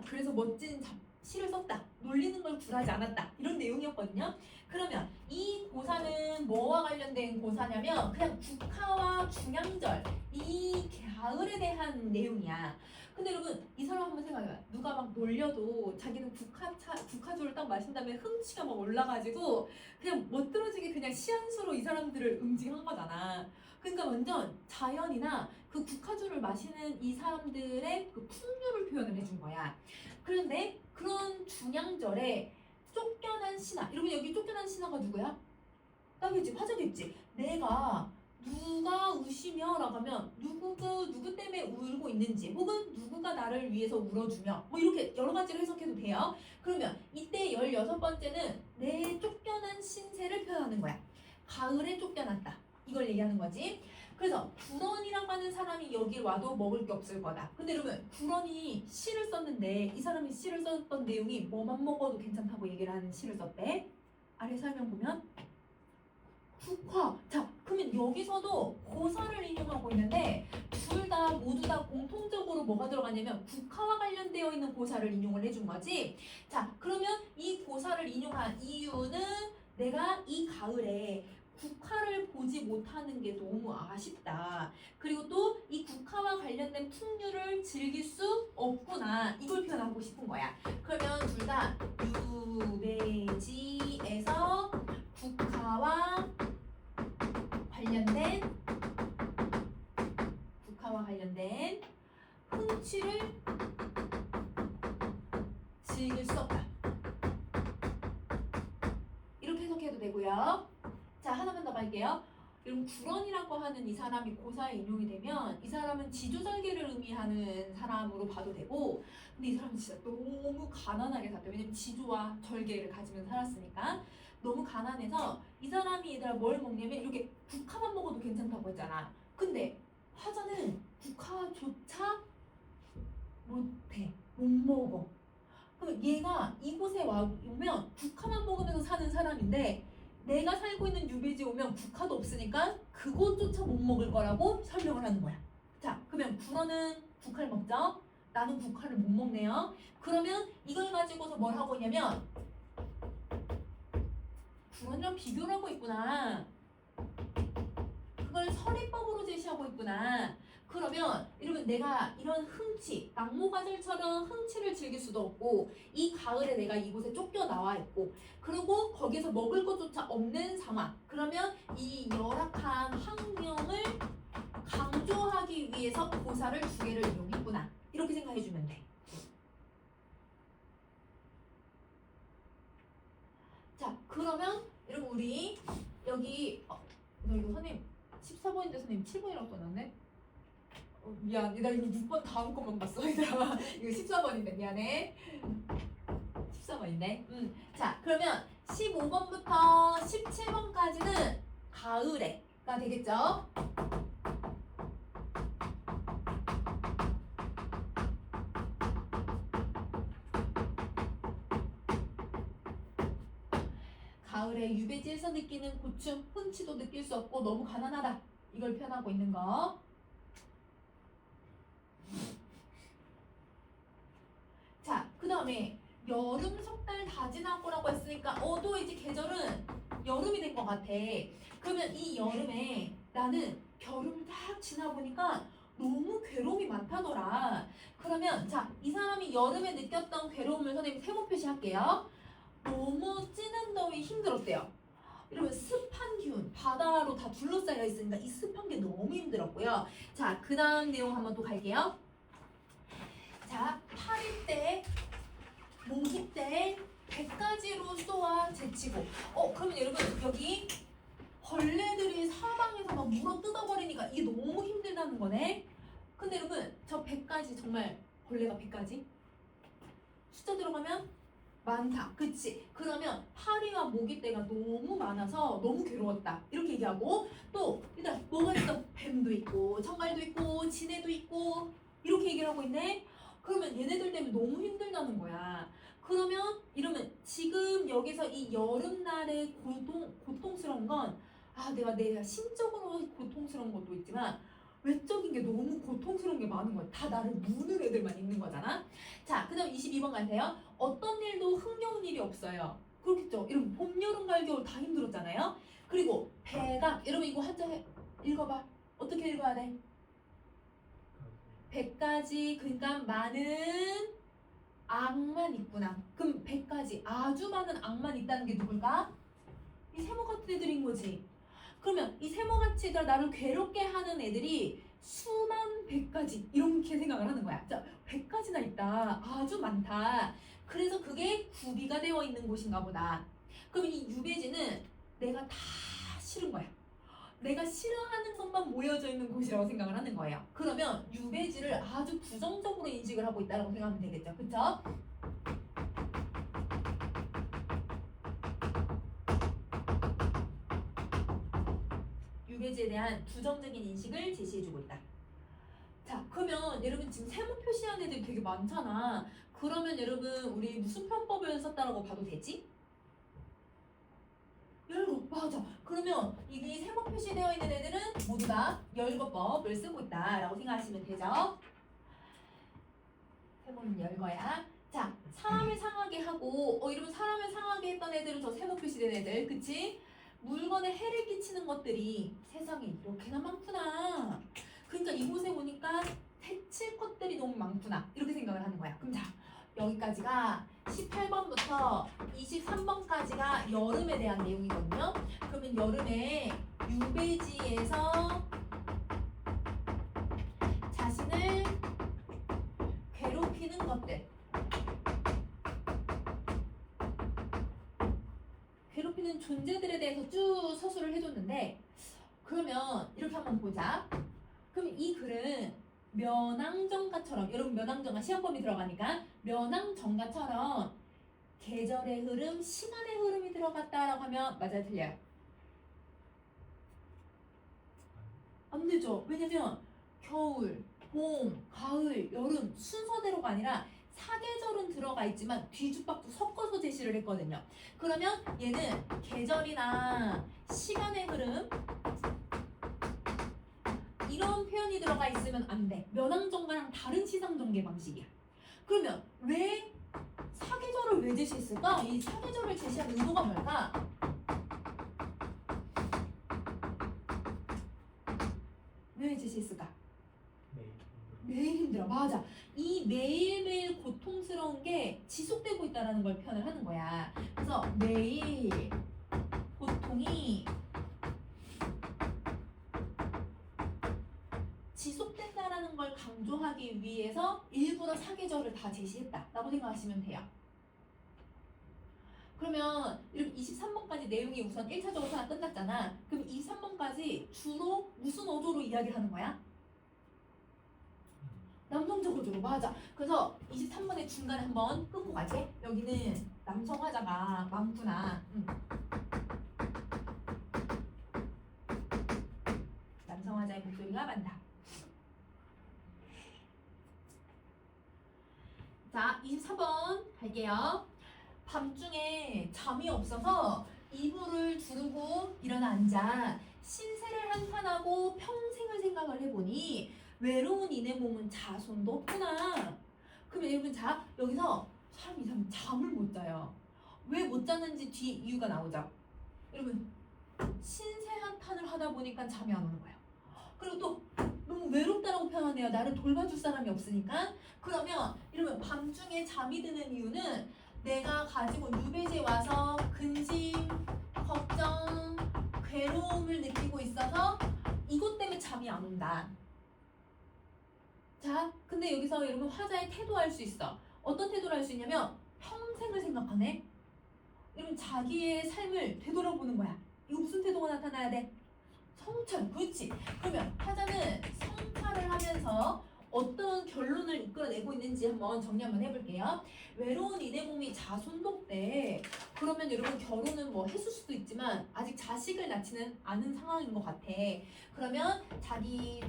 그래서 멋진 시를 썼다. 놀리는 걸 굴하지 않았다. 이런 내용이었거든요. 그러면 이 고사는 뭐와 관련된 고사냐면 그냥 국화와 중양절 이 가을에 대한 내용이야. 근데 여러분 이 사람 한번 생각해봐요. 누가 막 놀려도 자기는 국화주를 딱 마신 다음에 흥취가 막 올라가지고 그냥 멋들어지게 그냥 시 한 수로 이 사람들을 응징한 거잖아. 그러니까 완전 자연이나 그 국화주를 마시는 이 사람들의 그 풍류를 표현을 해준 거야. 그런데 그런 중양절에 쫓겨난 신하, 여러분 여기 쫓겨난 신하가 누구야? 나겠지, 화자겠지. 내가 누가 우시며 라고 하면 누구 때문에 울고 있는지 혹은 누구가 나를 위해서 울어주며 뭐 이렇게 여러 가지로 해석해도 돼요. 그러면 이때 16번째는 내 쫓겨난 신세를 표현하는 거야. 가을에 쫓겨났다. 이걸 얘기하는 거지. 그래서 불언이라고 하는 사람이 여기 와도 먹을 게 없을 거다. 근데 여러분 불언이 시를 썼는데 이 사람이 시를 썼던 내용이 뭐만 먹어도 괜찮다고 얘기를 하는 시를 썼대. 아래 설명 보면 국화. 자, 그러면 여기서도 고사를 인용하고 있는데 둘 다 모두 다 공통적으로 뭐가 들어가냐면 국화와 관련되어 있는 고사를 인용을 해준 거지. 자, 그러면 이 고사를 인용한 이유는 내가 이 가을에 국화를 보지 못하는 게 너무 아쉽다. 그리고 또 이 국화와 관련된 풍류를 즐길 수 없구나. 이걸 표현하고 싶은 거야. 그러면 둘 다 유배지에서 국화와 관련된 흥취를 즐길 수 없다. 이렇게 해석해도 되고요. 자, 하나만 더 갈게요. 여러분 불언이라고 하는 이 사람이 고사에 인용이 되면 이 사람은 지조절개를 의미하는 사람으로 봐도 되고, 근데 이 사람은 진짜 너무 가난하게 살았대. 왜냐면 지조와 절개를 가지면서 살았으니까 너무 가난해서 이 사람이 얘들아 뭘 먹냐면 이렇게 국화만 먹어도 괜찮다고 했잖아. 근데 화자는 국화조차 못해, 못 먹어. 그럼 얘가 이곳에 오면 국화만 먹으면서 사는 사람인데 내가 살고 있는 유배지 오면 국화도 없으니까 그것조차 못 먹을 거라고 설명을 하는 거야. 자, 그러면 불어는 국화를 먹죠? 나는 국화를 못 먹네요. 그러면 이걸 가지고서 뭘 하고 있냐면 불어랑 비교를 하고 있구나. 그걸 서리법으로 제시하고 있구나. 그러면 여러분 내가 이런 흥치, 낙모가절처럼 흥치를 즐길 수도 없고 이 가을에 내가 이곳에 쫓겨 나와 있고 그리고 거기서 먹을 것조차 없는 상황. 그러면 이 열악한 환경을 강조하기 위해서 고사를 두 개를 이용했구나. 이렇게 생각해 주면 돼. 자, 그러면 여러분 우리 여기 너 이거 선생님 14번인데 선생님 7번이라고 써놨네? 미안, 나 이거 6번 다음 것만 봤어. 얘들아 이거 14번인데 미안해. 14번인데. 자, 그러면 15번부터 17번까지는 가을에가 되겠죠? 가을에 유배지에서 느끼는 고충, 흥치도 느낄 수 없고 너무 가난하다. 이걸 표현하고 있는 거. 자, 그 다음에 여름 석 달 다 지나고라고 했으니까 또 이제 계절은 여름이 된 것 같아. 그러면 이 여름에 나는 겨울을 딱 지나보니까 너무 괴로움이 많다더라. 그러면 자, 이 사람이 여름에 느꼈던 괴로움을 선생님 세모 표시할게요. 너무 찌는 더위 힘들었대요. 이러면 습한 기운, 바다로 다 둘러싸여 있으니까 이 습한 게 너무 힘들었고요. 자, 그 다음 내용 한번 또 갈게요. 자, 8일 때, 모기 때 100가지로 쏘아 제치고. 그러면 여러분 여기 벌레들이 사방에서 막 물어 뜯어버리니까 이게 너무 힘들다는 거네. 근데 여러분 저 100가지 정말 벌레가 100가지? 숫자 들어가면 많다. 그치? 그러면 파리와 모기떼가 너무 많아서 너무 괴로웠다. 이렇게 얘기하고 또 일단 뭐가 있어? 뱀도 있고 청갈도 있고 지네도 있고 이렇게 얘기를 하고 있네. 그러면 얘네들 때문에 너무 힘들다는 거야. 그러면 이러면 지금 여기서 이 여름날의 고통스러운 건 내가 심적으로 고통스러운 것도 있지만 외적인 게 너무 고통스러운 게 많은 거야. 다 나를 무는 애들만 있는 거잖아. 자, 그 다음 22번 가세요. 어떤 일도 흥겨운 일이 없어요. 그렇겠죠? 여러분 봄, 여름, 가을, 겨울 다 힘들었잖아요. 그리고 배가 여러분 이거 한자 읽어봐. 어떻게 읽어야 돼? 100가지 그러니까 많은 악만 있구나. 그럼 100가지 아주 많은 악만 있다는 게 누굴까? 이 세모 같은 애들인 거지. 그러면 이 세모같이 애들 나를 괴롭게 하는 애들이 수만 100가지 이렇게 생각을 하는 거야. 자, 100가지나 있다. 아주 많다. 그래서 그게 구비가 되어 있는 곳인가 보다. 그러면 이 유배지는 내가 다 싫은 거야. 내가 싫어하는 것만 모여져 있는 곳이라고 생각을 하는 거예요. 그러면 유배지를 아주 부정적으로 인식을 하고 있다고 생각하면 되겠죠. 그쵸? 유배지에 대한 부정적인 인식을 제시해주고 있다. 자, 그러면 여러분 지금 세모 표시한 애들이 되게 많잖아. 그러면 여러분 우리 무슨 편법을 썼다라고 봐도 되지? 열거 맞아. 그러면 이게 세모 표시되어 있는 애들은 모두 다 열거법을 쓰고 있다라고 생각하시면 되죠. 세모는 열거야. 자, 사람을 상하게 하고 이러면 사람을 상하게 했던 애들은 저 세모 표시된 애들, 그치? 물건에 해를 끼치는 것들이 세상에 이렇게나 많구나. 그러니까 이곳에 오니까 해칠 것들이 너무 많구나. 이렇게 생각을 하는 거야. 그럼 자, 여기까지가 18번부터 23번까지가 여름에 대한 내용이거든요. 그러면 여름에 유배지에서 자신을 괴롭히는 것들, 괴롭히는 존재들에 대해서 쭉 서술을 해줬는데, 그러면 이렇게 한번 보자. 그럼 이 글은 면왕정가처럼, 여러분 면왕정가 시험범위 들어가니까 면왕정가처럼 계절의 흐름, 시간의 흐름이 들어갔다라고 하면 맞아요, 틀려요? 안 되죠. 왜냐면 겨울, 봄, 가을, 여름 순서대로가 아니라 사계절은 들어가 있지만 뒤죽박죽 섞어서 제시를 했거든요. 그러면 얘는 계절이나 시간의 흐름 이런 표현이 들어가 있으면 안 돼. 면왕정가랑 다른 시상 전개 방식이야. 그러면 왜 사계절을 왜 제시했을까? 이 사계절을 제시한 의도가 뭘까? 왜 제시했을까? 매일 힘들어. 맞아. 이 매일매일 고통스러운 게 지속되고 있다는 걸 표현을 하는 거야. 그래서 매일 고통이 지속된다라는 걸 강조하기 위해서 일부러 사계절을 다 제시했다라고 생각하시면 돼요. 그러면 이렇게 23번까지 내용이 우선 1차적으로 하나 끝났잖아. 그럼 23번까지 주로 무슨 어조로 이야기를 하는 거야? 남성적 어조로. 맞아. 그래서 23번의 중간에 한번 끊고 가지. 여기는 남성 화자가 많구나. 남성 화자의 목소리가 많다. 자, 24번 갈게요. 밤중에 잠이 없어서 이불을 두르고 일어나 앉아 신세를 한탄하고 평생을 생각을 해보니 외로운 이내 몸은 자손도 없구나. 그러면 여러분 자, 여기서 사람이 잠을 못 자요. 왜 못 자는지 뒤에 이유가 나오죠. 여러분 신세 한탄을 하다 보니까 잠이 안 오는 거예요. 그리고 또 너무 외롭다라고 표현하네요. 나를 돌봐줄 사람이 없으니까. 그러면 이러면 밤중에 잠이 드는 이유는 내가 가지고 유배지에 와서 근심, 걱정, 괴로움을 느끼고 있어서 이것 때문에 잠이 안 온다. 자, 근데 여기서 여러분 화자의 태도할 수 있어. 어떤 태도를 할 수 있냐면 평생을 생각하네. 여러분 자기의 삶을 되돌아보는 거야. 이거 무슨 태도가 나타나야 돼? 성찰. 그렇지. 그러면 화자는 성찰을 하면서 어떤 결론을 이끌어내고 있는지 한번 정리 한번 해볼게요. 외로운 이내 몸이 자손도 없대. 그러면 여러분 결혼은 뭐 했을 수도 있지만 아직 자식을 낳지는 않은 상황인 것 같아. 그러면 자기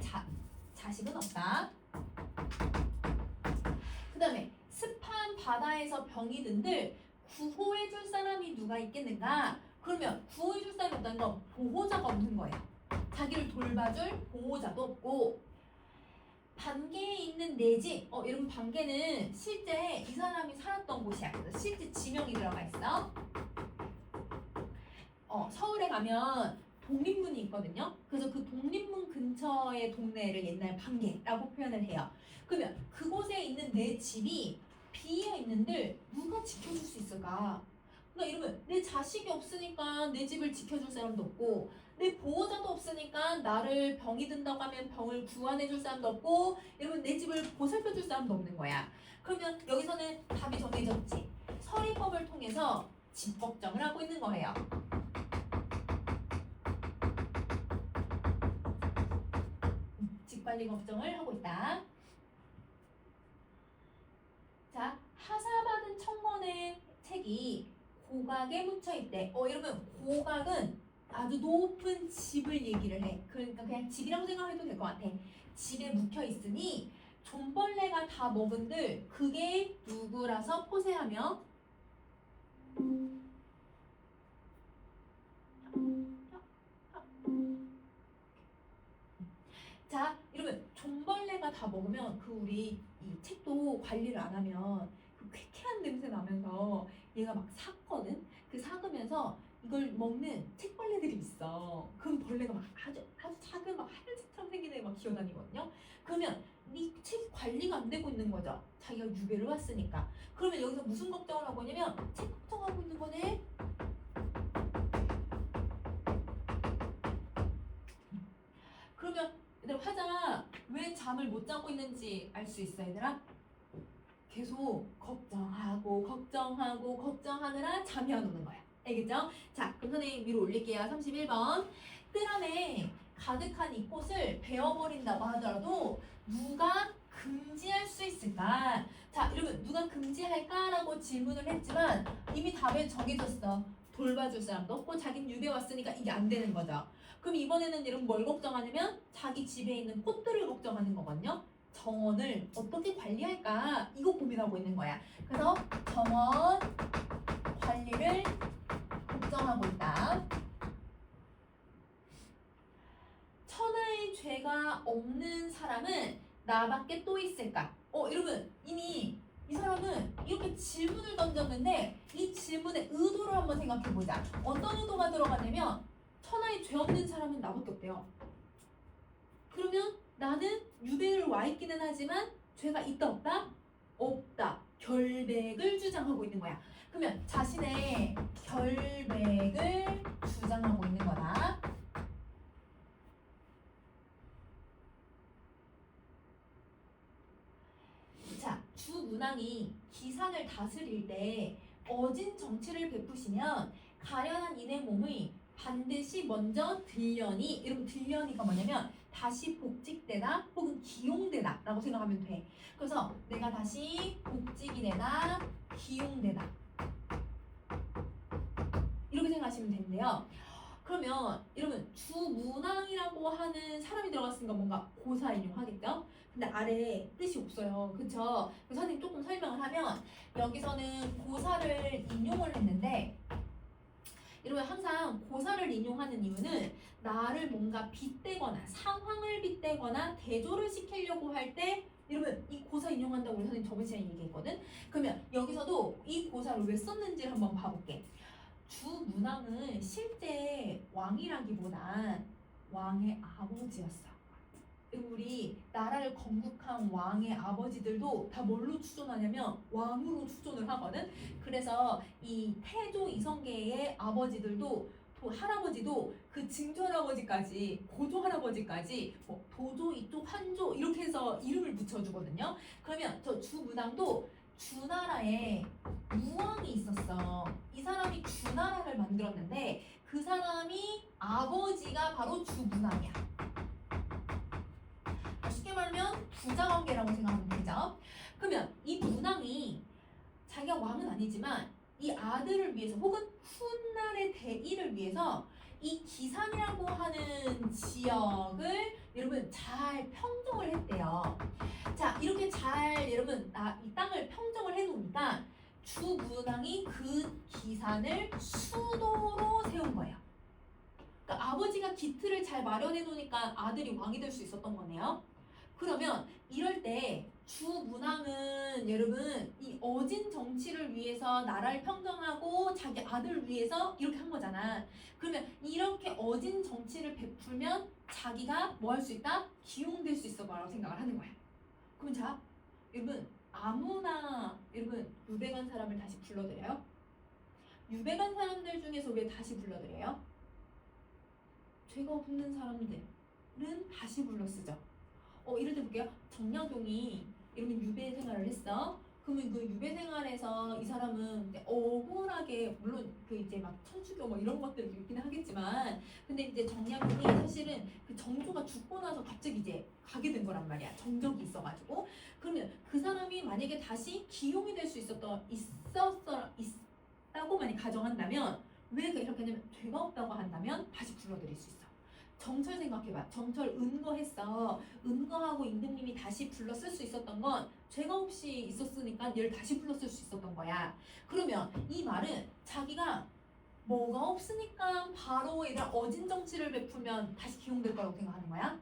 자식은 없다. 그 다음에 습한 바다에서 병이 든들 구호해줄 사람이 누가 있겠는가? 그러면 구호해줄 사람이 없다는 건 보호자가 없는 거예요. 자기를 돌봐줄 보호자도 없고. 반개에 있는 내 집. 여러분 반개는 실제 이 사람이 살았던 곳이야. 그래서 실제 지명이 들어가 있어. 서울에 가면 독립문이 있거든요. 그래서 그 독립문 근처의 동네를 옛날 반개라고 표현을 해요. 그러면 그곳에 있는 내 집이 비어 있는들 누가 지켜줄 수 있을까? 그러니까 이러면 내 자식이 없으니까 내 집을 지켜줄 사람도 없고, 내 보호자도 없으니까 나를 병이 든다고 하면 병을 구안해줄 사람도 없고, 이러면 내 집을 보살펴줄 사람도 없는 거야. 그러면 여기서는 답이 정해졌지. 서리법을 통해서 집 걱정을 하고 있는 거예요. 관리 걱정을 하고 있다. 자, 하사받은 청원의 책이 고각에 묻혀 있대. 여러분 고각은 아주 높은 집을 얘기를 해. 그러니까 그냥 집이라고 생각해도 될 것 같아. 집에 묵혀 있으니 존벌레가 다 먹은들 그게 누구라서 포세하며 자, 여러분 존벌레가 다 먹으면 그 우리 이 책도 관리를 안 하면 그 쾌쾌한 냄새 나면서 얘가 막 삭거든. 그 삭으면서 이걸 먹는 책벌레들이 있어. 그 벌레가 막 아주 작은 막 하늘색처럼 생긴 애가 막 기어다니거든요. 그러면 이 책 관리가 안 되고 있는 거죠. 자기가 유배를 왔으니까. 그러면 여기서 무슨 걱정을 하고 있냐면 책 걱정하고 있는 거네. 그러면 얘들아 화자 왜 잠을 못 자고 있는지 알 수 있어 얘들아? 계속 걱정하느라 잠이 안 오는 거야. 알겠죠? 자, 그럼 선생님 위로 올릴게요. 31번. 뜰 안에 가득한 이 꽃을 베어버린다고 하더라도 누가 금지할 수 있을까? 자, 여러분 누가 금지할까라고 질문을 했지만 이미 답에 정해졌어. 돌봐줄 사람도 없고 자기는 유배 왔으니까 이게 안 되는 거죠. 그럼 이번에는 여러분 뭘 걱정하냐면 자기 집에 있는 꽃들을 걱정하는 거거든요. 정원을 어떻게 관리할까 이거 고민하고 있는 거야. 그래서 정원 관리를 걱정하고 있다. 천하의 죄가 없는 사람은 나밖에 또 있을까? 여러분 이미 이 사람은 이렇게 질문을 던졌는데 이 질문의 의도를 한번 생각해보자. 어떤 의도가 들어가냐면 천하의 죄 없는 사람은 나밖에 없대요. 그러면 나는 유배를 와 있기는 하지만 죄가 있다 없다? 없다. 결백을 주장하고 있는 거야. 그러면 자신의 결백을 주장하고 있는 거다. 자, 주문왕이 기산을 다스릴 때 어진 정치를 베푸시면 가련한 이내 몸의 반드시 먼저 들려니, 여러분 들려니가 뭐냐면 다시 복직되다 혹은 기용되다 라고 생각하면 돼. 그래서 내가 다시 복직이 되다 기용되다 이렇게 생각하시면 되는데요. 그러면 여러분 주문왕이라고 하는 사람이 들어갔으니까 뭔가 고사 인용하겠죠? 근데 아래에 뜻이 없어요. 그쵸? 그래서 선생님 조금 설명을 하면 여기서는 고사를 인용을 했는데 여러분 항상 고사를 인용하는 이유는 나를 뭔가 빗대거나 상황을 빗대거나 대조를 시키려고 할 때 여러분 이 고사 인용한다고 우리 선생님 저번 시간에 얘기했거든. 그러면 여기서도 이 고사를 왜 썼는지를 한번 봐볼게. 주문왕은 실제 왕이라기보단 왕의 아버지였어. 우리 나라를 건국한 왕의 아버지들도 다 뭘로 추존하냐면 왕으로 추존을 하거든. 그래서 이 태조 이성계의 아버지들도 할아버지도 그 증조할아버지까지 고조할아버지까지 뭐 도조 이쪽 한조 이렇게 해서 이름을 붙여주거든요. 그러면 저 주문왕도 주나라에 무왕이 있었어. 이 사람이 주나라를 만들었는데 그 사람이 아버지가 바로 주문왕이야. 쉽게 말하면 부자관계라고 생각하면 되죠. 그러면 이 문왕이 자기가 왕은 아니지만 이 아들을 위해서 혹은 훗날의 대의를 위해서 이 기산이라고 하는 지역을 여러분 잘 평정을 했대요. 자, 이렇게 잘 여러분 이 땅을 평정을 해놓으니까 주문왕이 그 기산을 수도로 세운 거예요. 그러니까 아버지가 기틀을 잘 마련해 놓으니까 아들이 왕이 될 수 있었던 거네요. 그러면 이럴 때 주문왕은 여러분 이 어진 정치를 위해서 나라를 평정하고 자기 아들을 위해서 이렇게 한 거잖아. 그러면 이렇게 어진 정치를 베풀면 자기가 뭐 할 수 있다? 기용될 수 있어 라고 생각을 하는 거야. 그럼 자 여러분 아무나 여러분 유배 간 사람을 다시 불러드려요? 유배 간 사람들 중에서 왜 다시 불러드려요? 죄가 없는 사람들은 다시 불러 쓰죠. 이럴 때 볼게요. 정약용이 이러면 유배 생활을 했어. 그러면 그 유배 생활에서 이 사람은 이제 억울하게 물론 그 이제 막 천주교 뭐 이런 것들이 있긴 하겠지만 근데 이제 정약용이 사실은 그 정조가 죽고 나서 갑자기 이제 가게 된 거란 말이야. 정적이 있어가지고 그러면 그 사람이 만약에 다시 기용이 될 수 있다고 만약 가정한다면 왜 이렇게 하냐면 죄가 없다고 한다면 다시 불러들일 수 있어. 정철 생각해봐. 정철 은거했어. 은거하고 임금님이 다시 불러 쓸 수 있었던 건 죄가 없이 있었으니까 얘를 다시 불러 쓸 수 있었던 거야. 그러면 이 말은 자기가 뭐가 없으니까 바로 이런 어진 정치를 베풀면 다시 기용될 거라고 생각하는 거야?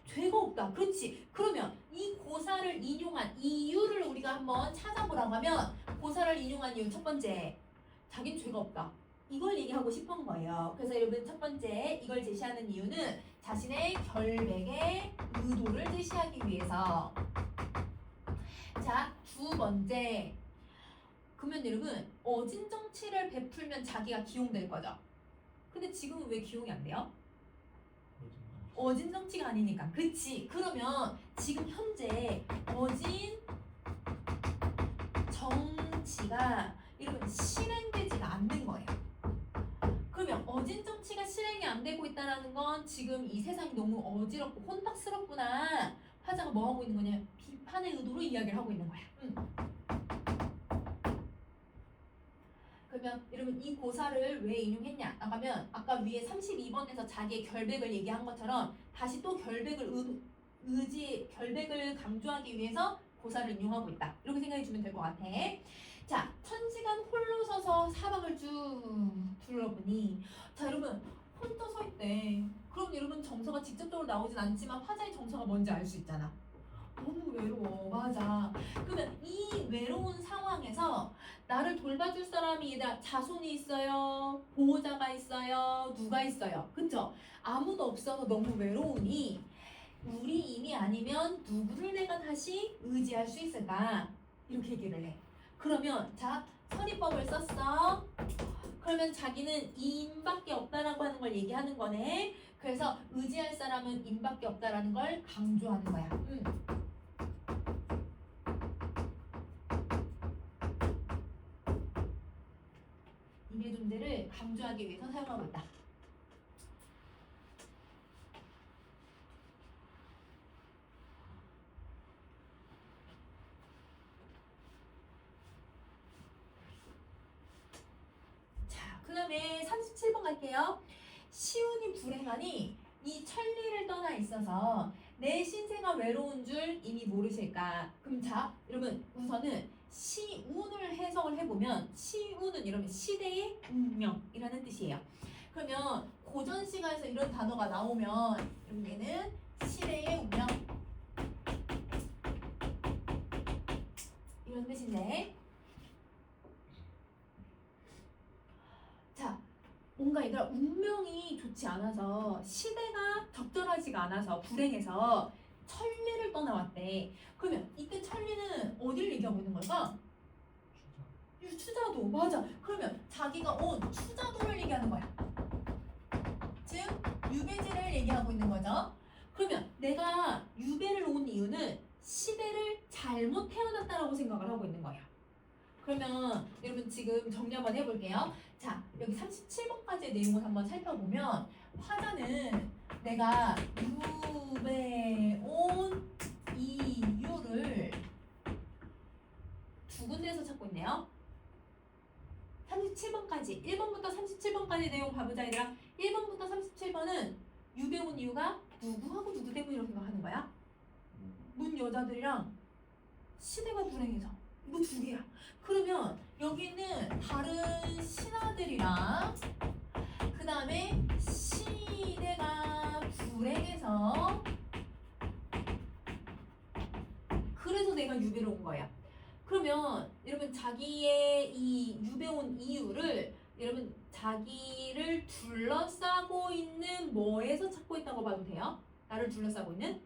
죄가 없다. 그렇지. 그러면 이 고사를 인용한 이유를 우리가 한번 찾아보라고 하면 고사를 인용한 이유 첫 번째, 자기는 죄가 없다. 이걸 얘기하고 싶은 거예요. 그래서 여러분 첫 번째 이걸 제시하는 이유는 자신의 결백의 의도를 제시하기 위해서. 자, 두 번째. 그러면 여러분 어진 정치를 베풀면 자기가 기용될 거죠. 근데 지금은 왜 기용이 안 돼요? 어진 정치가 아니니까. 그치. 그러면 지금 현재 어진 정치가 여러분 실행되지가 않는 거예요. 그러면 어진 정치가 실행이 안 되고 있다는 건 지금 이 세상이 너무 어지럽고 혼탁스럽구나. 화자가 뭐 하고 있는 거냐? 비판의 의도로 이야기를 하고 있는 거야. 그러면 여러분 이 고사를 왜 인용했냐? 나가면 아까 위에 32번에서 자기의 결백을 얘기한 것처럼 다시 또 결백을 결백을 강조하기 위해서 고사를 인용하고 있다. 이렇게 생각해 주면 될 것 같아. 자, 천시간 홀로 서서 사방을 쭉 둘러보니 자 여러분 혼자 서 있대. 그럼 여러분 정서가 직접적으로 나오진 않지만 화자의 정서가 뭔지 알 수 있잖아. 너무 외로워. 맞아. 그러면 이 외로운 상황에서 나를 돌봐줄 사람이 얘들아 자손이 있어요? 보호자가 있어요? 누가 있어요? 그쵸? 아무도 없어서 너무 외로우니 우리 임이 아니면 누구를 내가 다시 의지할 수 있을까? 이렇게 얘기를 해. 그러면 자 선의법을 썼어. 그러면 자기는 임밖에 없다라고 하는 걸 얘기하는 거네. 그래서 의지할 사람은 임밖에 없다라는 걸 강조하는 거야. 임의 존재를 강조하기 위해서 사용하고 있다. 자, 그 다음에 37번 갈게요. 시운이 불행하니 이 천리를 떠나 있어서 내 신세가 외로운 줄 이미 모르실까. 그럼 자, 여러분 우선은 시운을 해석을 해보면 시운은 여러분 시대의 운명이라는 뜻이에요. 그러면 고전 시가에서 이런 단어가 나오면 여러분 얘는 시대의 운명 이런 뜻인데 자 뭔가 얘들아 운명이 좋지 않아서 시대가 적절하지가 않아서 불행해서 천리를 떠나왔대. 그러면 이때 천리는 어디를 얘기하고 있는 걸까? 추자도. 맞아. 그러면 자기가 온 추자도를 얘기하는 거야. 즉 유배지를 얘기하고 있는 거죠. 그러면 내가 유배를 온 이유는 시대를 잘못 태어났다라고 생각을 하고 있는 거예요. 그러면 여러분 지금 정리 한번 해볼게요. 자, 여기 37번까지의 내용을 한번 살펴보면 화자는 내가 유배 온 이유를 두 군데에서 찾고 있네요. 37번까지 1번부터 37번까지 내용 봐보자 얘들아. 1번부터 37번은 유배 온 이유가 누구하고 누구 때문이라고 생각하는 거야? 문 여자들이랑 시대가 불행해서 이거 두 개야. 그러면 여기는 다른 신하들이랑 그 다음에 시대가 불행해서 그래서 내가 유배로 온 거야. 그러면 여러분 자기의 이 유배 온 이유를 여러분 자기를 둘러싸고 있는 뭐에서 찾고 있다고 봐도 돼요? 나를 둘러싸고 있는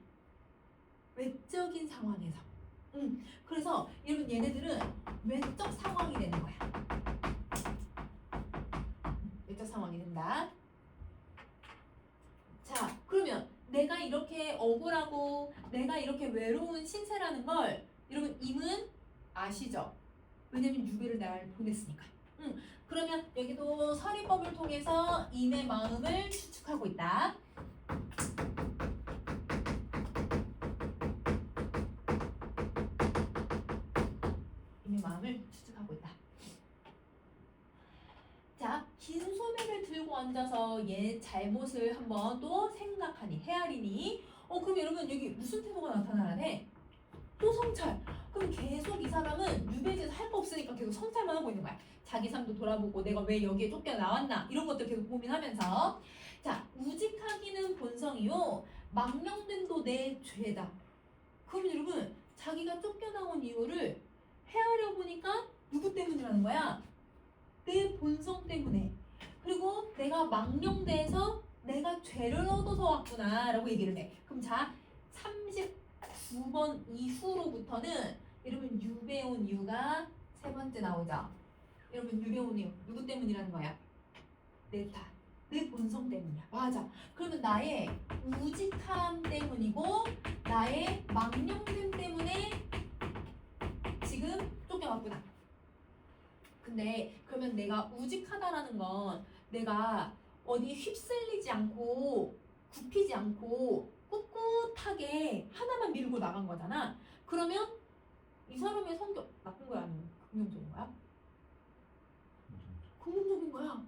외적인 상황에서. 그래서 여러분 얘네들은 외적 상황이 되는 거야. 외적 상황이 된다. 자, 그러면 내가 이렇게 억울하고 내가 이렇게 외로운 신세라는 걸 여러분 임은 아시죠? 왜냐면 유배를 날 보냈으니까. 그러면 여기도 서리법을 통해서 임의 마음을 추측하고 있다. 임의 마음을 추측하고 있다. 자, 긴 소매를 들고 앉아서 얘 잘못을 한번 또 생각하니 헤아리니 그럼 여러분 여기 무슨 태도가 나타나네? 또 성찰. 그럼 계속 이 사람은 유배지에서 할 거 없으니까 계속 성찰만 하고 있는 거야. 자기 삶도 돌아보고 내가 왜 여기에 쫓겨나왔나 이런 것들 계속 고민하면서 자, 우직하기는 본성이요 망령됨도 내 죄다. 그럼 여러분 자기가 쫓겨나온 이유를 헤아려 보니까 누구 때문이라는 거야? 내 본성 때문에. 그리고 내가 망령돼서 내가 죄를 얻어서 왔구나 라고 얘기를 해. 그럼 자 39번 이후로부터는 여러분 유배온 이유가 세 번째 나오죠. 여러분 유배온 이유 누구 때문이라는 거야? 내 탓, 내 본성 때문이야. 맞아. 그러면 나의 우직함 때문이고 나의 망령됨 때문에 지금 쫓겨왔구나. 근데 그러면 내가 우직하다라는 건 내가 어디 휩쓸리지 않고 굽히지 않고 꿋꿋하게 하나만 밀고 나간 거잖아. 그러면 이 사람의 성격 나쁜 거야 아니면 긍정적인 거야? 긍정적인 거야.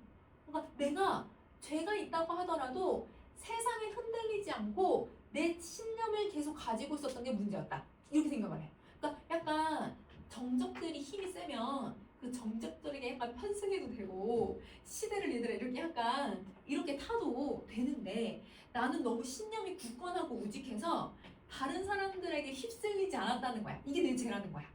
그러니까 내가 죄가 있다고 하더라도 세상에 흔들리지 않고 내 신념을 계속 가지고 있었던 게 문제였다. 이렇게 생각을 해. 그러니까 약간 정적들이 힘이 세면 그 정적들에게 약간 편승해도 되고 시대를 얘들아 이렇게 약간 이렇게 타도 되는데 나는 너무 신념이 굳건하고 우직해서 다른 사람들에게 휩쓸리지 않았다는 거야. 이게 내 죄라는 거야.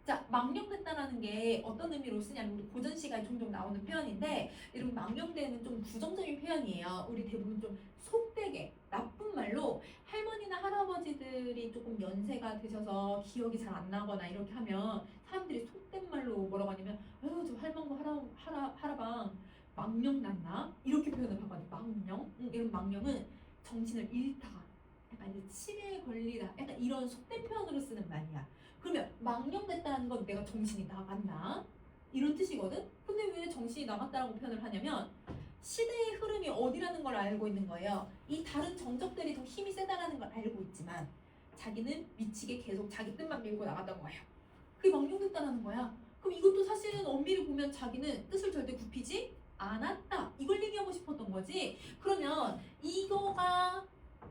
자, 망령됐다라는 게 어떤 의미로 쓰냐면 우리 고전 시가에 종종 나오는 표현인데 여러분 망령되는 좀 부정적인 표현이에요. 우리 대부분 좀 속되게 나쁜 말로 할머니나 할아버지들이 조금 연세가 드셔서 기억이 잘 안 나거나 이렇게 하면 사람들이 속된 말로 뭐라고 하냐면 아유 저 할망구 할아방 망령 났나? 이렇게 표현을 하거든요. 망령? 이런 망령은 정신을 잃다. 약간 이제 치매에 걸리다. 약간 이런 속된 표현으로 쓰는 말이야. 그러면 망령됐다는 건 내가 정신이 나갔나? 이런 뜻이거든? 근데 왜 정신이 나갔다라고 표현을 하냐면 시대의 흐름이 어디라는 걸 알고 있는 거예요. 이 다른 정적들이 더 힘이 세다라는 걸 알고 있지만 자기는 미치게 계속 자기 뜻만 밀고 나갔던 거예요. 그게 망령됐다라는 거야. 그럼 이것도 사실은 엄밀히 보면 자기는 뜻을 절대 굽히지 않았다. 이걸 얘기하고 싶었던 거지. 그러면 이거가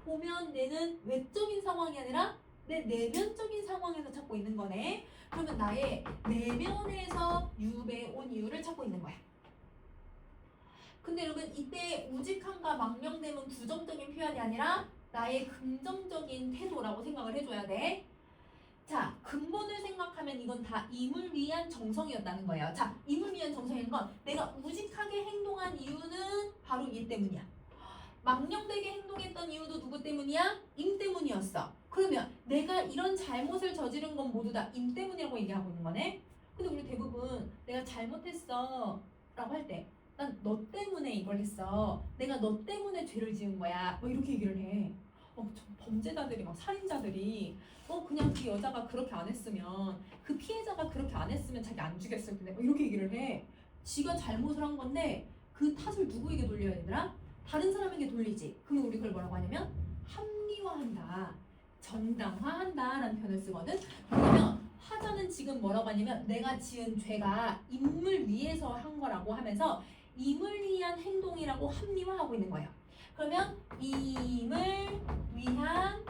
보면 내는 외적인 상황이 아니라 내 내면적인 상황에서 찾고 있는 거네. 그러면 나의 내면에서 유배온 이유를 찾고 있는 거야. 근데 여러분 이때 우직함과 망령됨은 부정적인 표현이 아니라 나의 긍정적인 태도라고 생각을 해줘야 돼. 자, 근본을 생각하면 이건 다 임을 위한 정성이었다는 거예요. 자, 임을 위한 정성인 건 내가 우직하게 행동한 이유는 바로 이 때문이야. 망령되게 행동했던 이유도 누구 때문이야? 임 때문이었어. 그러면 내가 이런 잘못을 저지른 건 모두 다 임 때문이라고 얘기하고 있는 거네? 근데 우리 대부분 내가 잘못했어 라고 할 때 난 너 때문에 이걸 했어. 내가 너 때문에 죄를 지은 거야. 뭐 이렇게 얘기를 해. 범죄자들이 막 살인자들이 그냥 그 여자가 그렇게 안 했으면 그 피해자가 그렇게 안 했으면 자기 안 죽였을 텐데 뭐 이렇게 얘기를 해. 지가 잘못을 한 건데 그 탓을 누구에게 돌려야 되더라? 다른 사람에게 돌리지. 그러면 우리 그걸 뭐라고 하냐면 합리화한다. 정당화한다 라는 표현을 쓰거든. 그러면 화자는 지금 뭐라고 하냐면 내가 지은 죄가 임을 위해서 한 거라고 하면서 임을 위한 행동이라고 합리화하고 있는 거예요. 그러면 임을 위한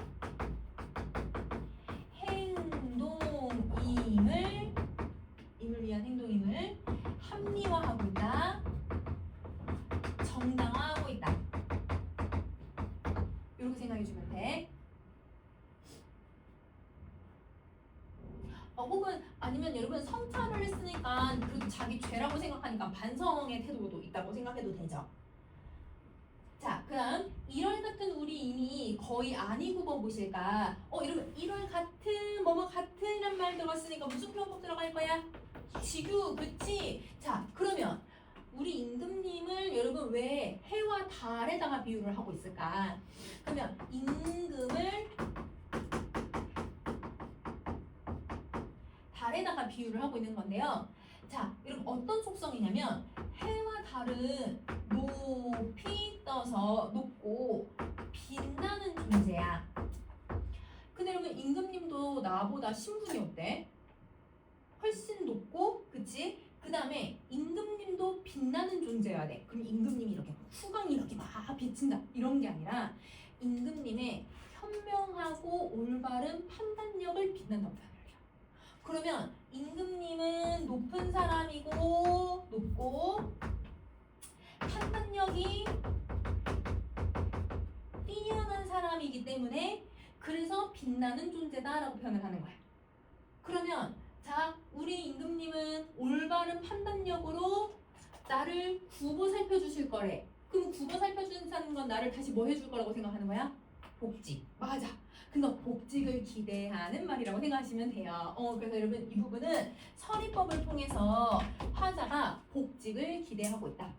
임을 위한 행동임을 합리화하고 있다. 정당화하고 있다. 이렇게 생각해 주면 돼. 혹은 아니면 여러분 성찰을 했으니까 그래도 자기 죄라고 생각하니까 반성의 태도도 있다고 생각해도 되죠. 자, 그럼 1월 같은 우리 이미 거의 아니고 뭐 보실까? 여러분 1월 같은 뭐뭐 같은 이란 말 들어갔으니까 무슨 표현법 들어갈 거야? 지규, 그치? 자, 그러면 우리 임금님을 여러분 왜 해와 달에다가 비유를 하고 있을까? 그러면 임금을 달에다가 비유를 하고 있는 건데요. 자, 여러분 어떤 속성이냐면 해와 달은 높이 떠서 높고 빛나는 존재야. 근데 여러분 임금님도 나보다 신분이 어때? 훨씬 높고, 그치? 그 다음에 임금님도 빛나는 존재여야 돼. 그럼 임금님이 이렇게 후광이 이렇게 막 비친다 이런 게 아니라 임금님의 현명하고 올바른 판단력을 빛난다고 표현을 해요. 그러면 임금님은 높은 사람이고 높고 판단력이 뛰어난 사람이기 때문에 그래서 빛나는 존재다라고 표현을 하는 거야. 그러면 자, 우리 임금님은 올바른 판단력으로 나를 굽어 살펴주실 거래. 그럼 굽어 살펴준다는 건 나를 다시 뭐 해줄 거라고 생각하는 거야? 복직. 맞아. 그러니까 복직을 기대하는 말이라고 생각하시면 돼요. 그래서 여러분 이 부분은 서리법을 통해서 화자가 복직을 기대하고 있다.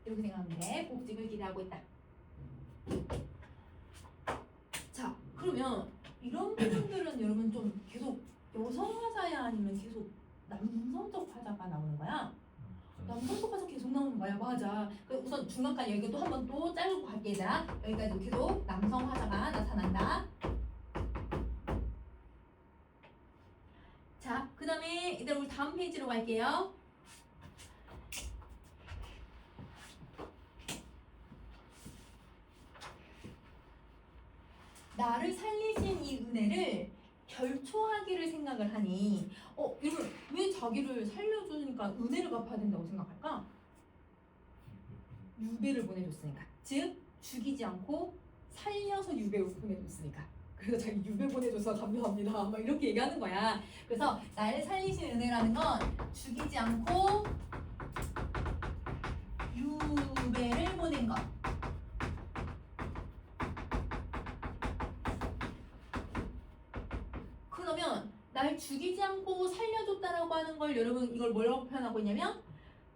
이렇게 생각하면 돼. 복직을 기대하고 있다. 자, 그러면 이런 부분들은 여러분 좀 계속 여성 화자야 아니면 계속 남성적 화자가 나오는 거야? 남성적 화자 계속 나오는 거야. 맞아. 우선 중간까지 여기 또 한 번 또 자르고 갈게. 얘들아. 여기까지 계속 남성 화자가 나타난다. 자, 그 다음에 이제 우리 다음 페이지로 갈게요. 나를 살리신 이 은혜를 결초하기를 생각을 하니 여러분 왜 자기를 살려주니까 은혜를 갚아야 된다고 생각할까? 유배를 보내줬으니까. 즉 죽이지 않고 살려서 유배를 보내줬으니까. 그래서 자기 유배 보내줘서 감사합니다 막 이렇게 얘기하는 거야. 그래서 나를 살리신 은혜라는 건 죽이지 않고 유배를 보낸 것. 그러면 날 죽이지 않고 살려줬다라고 하는 걸 여러분 이걸 뭐라고 표현하고 있냐면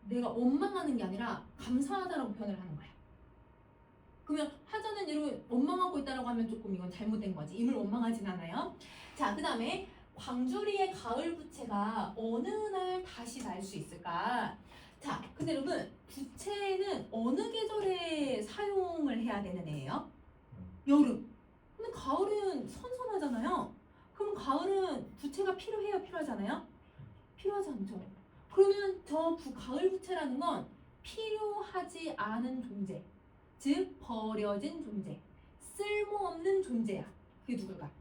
내가 원망하는 게 아니라 감사하다라고 표현을 하는 거야. 그러면 화자는 여러분 원망하고 있다라고 하면 조금 이건 잘못된 거지. 임을 원망하진 않아요. 자, 그 다음에 광주리의 가을 부채가 어느 날 다시 날 수 있을까? 자, 근데 여러분 부채는 어느 계절에 사용을 해야 되는 애예요? 여름. 근데 가을은 선선하잖아요. 그럼 가을은 부채가 필요해요? 필요하잖아요? 필요하지 않죠. 그러면 저 가을 부채라는 건 필요하지 않은 존재, 즉 버려진 존재, 쓸모없는 존재야. 그게 누굴까?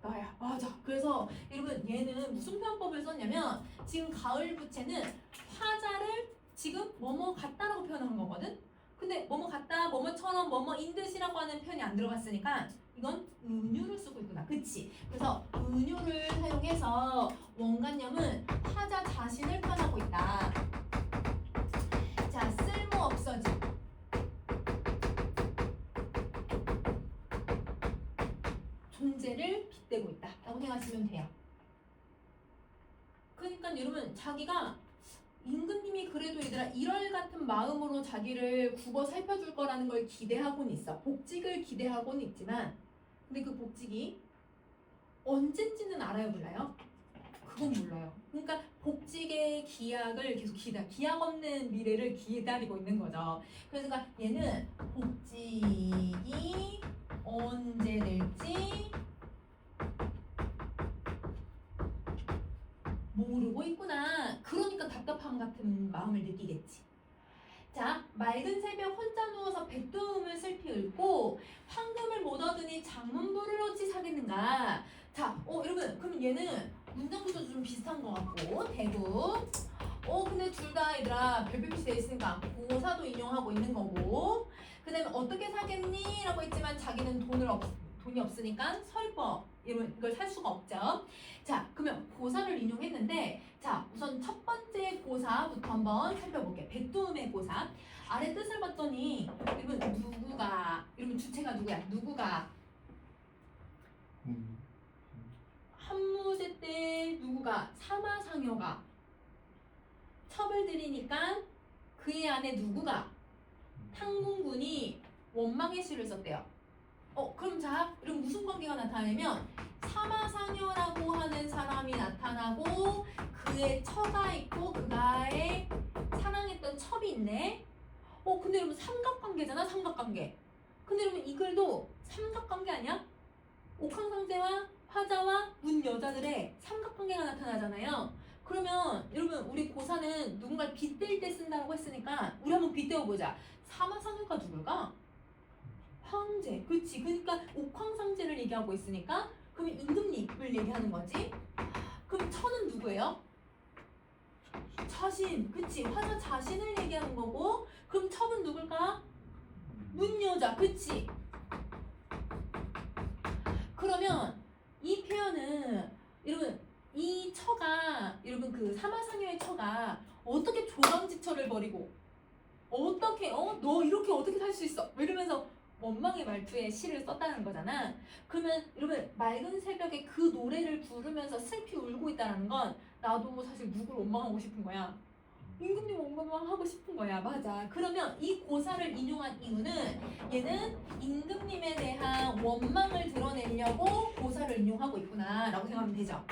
나야. 맞아. 그래서 여러분 얘는 무슨 표현법을 썼냐면 지금 가을 부채는 화자를 지금 뭐뭐 같다라고 표현한 거거든. 근데 뭐뭐 같다, 뭐뭐처럼 뭐뭐인 듯이라고 하는 표현이 안 들어갔으니까 이건 은유를 쓰고 있구나. 그치? 그래서 은유를 사용해서 원관념은 화자 자신을 표현하고 있다. 자, 쓸모없어진 존재를 빗대고 있다 라고 생각하시면 돼요. 그러니까 여러분 자기가 임금님이 그래도 얘들아 일월 같은 마음으로 자기를 굽어 살펴줄 거라는 걸 기대하고는 있어. 복직을 기대하고는 있지만 근데 그 복직이 언제인지는 알아요, 몰라요? 그건 몰라요. 그러니까 복직의 기약을 계속 기약 없는 미래를 기다리고 있는 거죠. 그러니까 얘는 복직이 언제 될지 모르고 있구나. 그러니까 답답함 같은 마음을 느끼겠지. 자, 맑은 새벽 혼자 누워서 백두음을 슬피 읊고 황금을 못 얻으니 장문부를 어찌 사겠는가. 자, 여러분 그러면 얘는 문장부터 좀 비슷한 것 같고 대구. 근데 둘 다 얘들아 별표시 돼 있으니까 고사도 인용하고 있는 거고. 그 다음에 어떻게 사겠니? 라고 했지만 자기는 돈이 없으니까 서리법 이걸 살 수가 없죠. 자, 그러면 고사를 인용했는데 자, 우선 첫 번째 고사부터 한번 살펴볼게요. 백두음의 고사. 아래 뜻을 봤더니 여러분 누구가, 여러분 주체가 누구야? 누구가 한무제 때 누구가 사마상여가 첩을 들이니까 그의 아내 누구가 탕궁군이 원망의 시를 썼대요. 그럼 자, 그럼 무슨 관계가 나타나? 나타내면 사마상여라고 하는 사람이 나타나고 그의 처가 있고 그가의 사랑했던 첩이 있네. 근데 여러분 삼각관계잖아, 삼각관계. 근데 여러분 이 글도 삼각관계 아니야? 옥황상제와 화자와 문 여자들의 삼각관계가 나타나잖아요. 그러면 여러분 우리 고사는 누군가를 빗댈 때 쓴다고 했으니까 우리 한번 빗대어보자. 사마상여가 누굴까? 황제. 그치. 그러니까 옥황상제를 얘기하고 있으니까 그러면 임금님을 얘기하는 거지. 그럼 처는 누구예요? 자신. 그치. 화자 자신을 얘기하는 거고 그럼 첩은 누굴까? 문여자. 그치. 그러면 이 표현은 여러분 이 처가 여러분 그 사마상여의 처가 어떻게 조강지처를 벌이고 어떻게 너 이렇게 어떻게 살 수 있어? 이러면서 원망의 말투에 시를 썼다는 거잖아. 그러면 여러분 맑은 새벽에 그 노래를 부르면서 슬피 울고 있다는 건 나도 사실 누굴 원망하고 싶은 거야. 임금님 원망하고 싶은 거야. 맞아. 그러면 이 고사를 인용한 이유는 얘는 임금님에 대한 원망을 드러내려고 고사를 인용하고 있구나 라고 생각하면 되죠.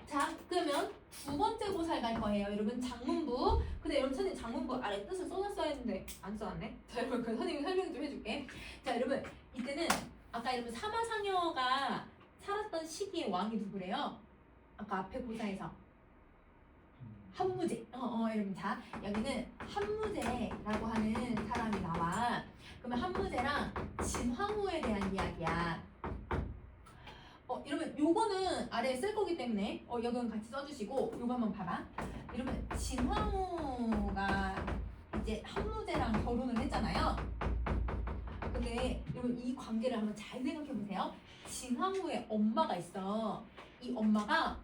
자, 그러면 두 번째 고사를 갈 거예요. 여러분 장문부. 근데 여러분 선생님 장문부 아래 뜻을 써놨어야 했는데 안 써놨네. 자, 여러분 그 선생님 설명 좀 해줄게. 자, 여러분 이때는 아까 여러분 사마상여가 살았던 시기의 왕이 누구래요? 아까 앞에 고사에서 한무제. 여러분 자 여기는 한무제라고 하는 사람이 나와. 그러면 한무제랑 진황후에 대한 이야기야. 여러분 요거는 아래에 쓸 거기 때문에 여기는 같이 써주시고 요거 한번 봐봐. 여러분 진황후가 이제 한무제랑 결혼을 했잖아요. 근데 여러분 이 관계를 한번 잘 생각해 보세요. 진황후의 엄마가 있어. 이 엄마가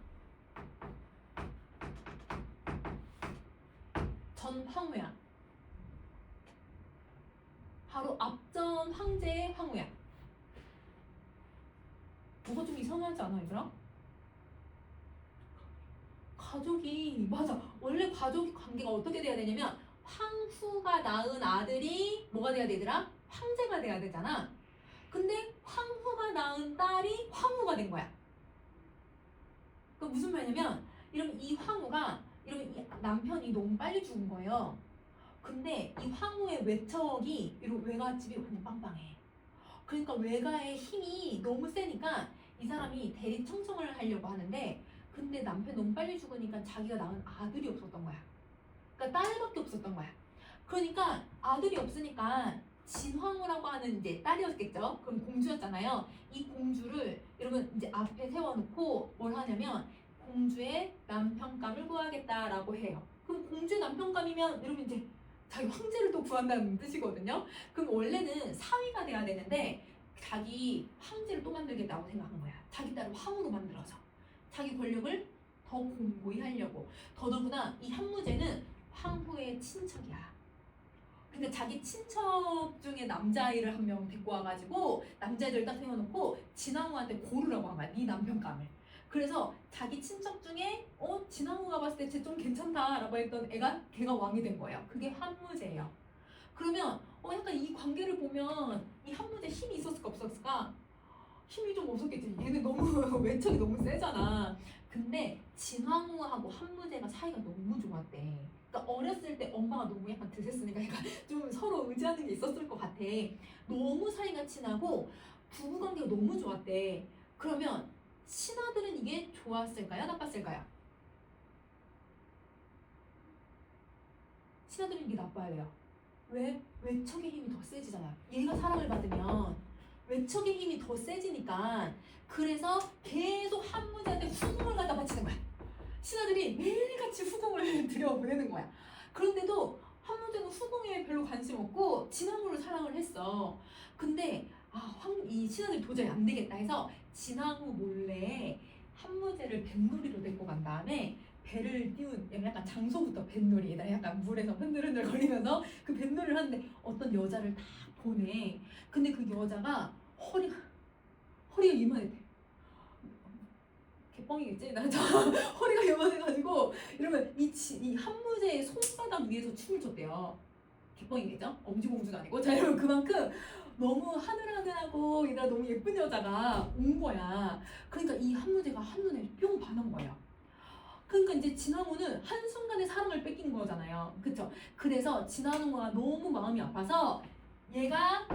전황후야. 바로 앞전 황제의 황후야. 뭐가 좀 이상하지 않아 얘들아? 가족이 맞아. 원래 가족 관계가 어떻게 돼야 되냐면 황후가 낳은 아들이 뭐가 돼야 되더라? 황제가 돼야 되잖아. 근데 황후가 낳은 딸이 황후가 된 거야. 그 무슨 말이냐면 이러면 이 황후가 이러면 이 남편이 너무 빨리 죽은 거예요. 근데 이 황후의 외척이 이런 외갓집이 완전 빵빵해. 그러니까 외가의 힘이 너무 세니까 이 사람이 대리 청청을 하려고 하는데 근데 남편 너무 빨리 죽으니까 자기가 낳은 아들이 없었던 거야. 그러니까 딸밖에 없었던 거야. 그러니까 아들이 없으니까 진황후라고 하는 이제 딸이었겠죠. 그럼 공주였잖아요. 이 공주를 여러분 이제 앞에 세워놓고 뭘 하냐면 공주의 남편감을 구하겠다라고 해요. 그럼 공주의 남편감이면 여러분 이제 자기 황제를 또 구한다는 뜻이거든요. 그럼 원래는 사위가 돼야 되는데 자기 황제를 또 만들겠다고 생각한 거야. 자기 딸을 황후로 만들어서 자기 권력을 더 공고히 하려고. 더더구나 이 한무제는 황후의 친척이야. 그러니까 자기 친척 중에 남자아이를 한 명 데리고 와가지고 남자애들 딱 세워놓고 진황후한테 고르라고 한 거야. 네 남편감을. 그래서 자기 친척 중에 진황후가 봤을 때 쟤 좀 괜찮다라고 했던 애가 걔가 왕이 된 거예요. 그게 한무제예요. 그러면 약간 이 관계를 보면 이 한무제 힘이 있었을까 없었을까? 힘이 좀 없었겠지. 얘는 너무 외척이 너무 세잖아. 근데 진황후하고 한무제가 사이가 너무 좋았대. 그러니까 어렸을 때 엄마가 너무 약간 드셌으니까 그러니까 좀 서로 의지하는 게 있었을 것 같아. 너무 사이가 친하고 부부관계가 너무 좋았대. 그러면 신하들은 이게 좋았을까요? 나빴을까요? 신하들은 이게 나빠야 돼요. 왜? 외척의 힘이 더 세지잖아요. 얘가 사랑을 받으면 외척의 힘이 더 세지니까 그래서 계속 한무제한테 후궁을 갖다 바치는 거야. 신하들이 매일같이 후궁을 들여보내는 거야. 그런데도 한무제는 후궁에 별로 관심 없고 진황후를 사랑을 했어. 근데 이 신하들이 도저히 안 되겠다 해서 진황후 몰래 한무제를 뱃놀이로 데리고 간 다음에 배를 띄운 약간 장소부터 뱃놀이 약간 물에서 흔들흔들 거리면서 그 뱃놀이를 하는데 어떤 여자를 딱 보내. 근데 그 여자가 허리가 이만했대. 개뻥이겠지? 나 허리가 이만해가지고 이러면 이 한무제의 손바닥 위에서 춤을 췄대요. 개뻥이겠죠? 엄지공주가 아니고. 자, 여러분 그만큼 너무 하늘하늘하고 얘들아 너무 예쁜 여자가 온 거야. 그러니까 이 한무제가 한눈에 뿅 반한 거예요. 그러니까 이제 진화무는 한순간에 사랑을 뺏긴 거잖아요. 그쵸? 그래서 진화무가 너무 마음이 아파서 얘가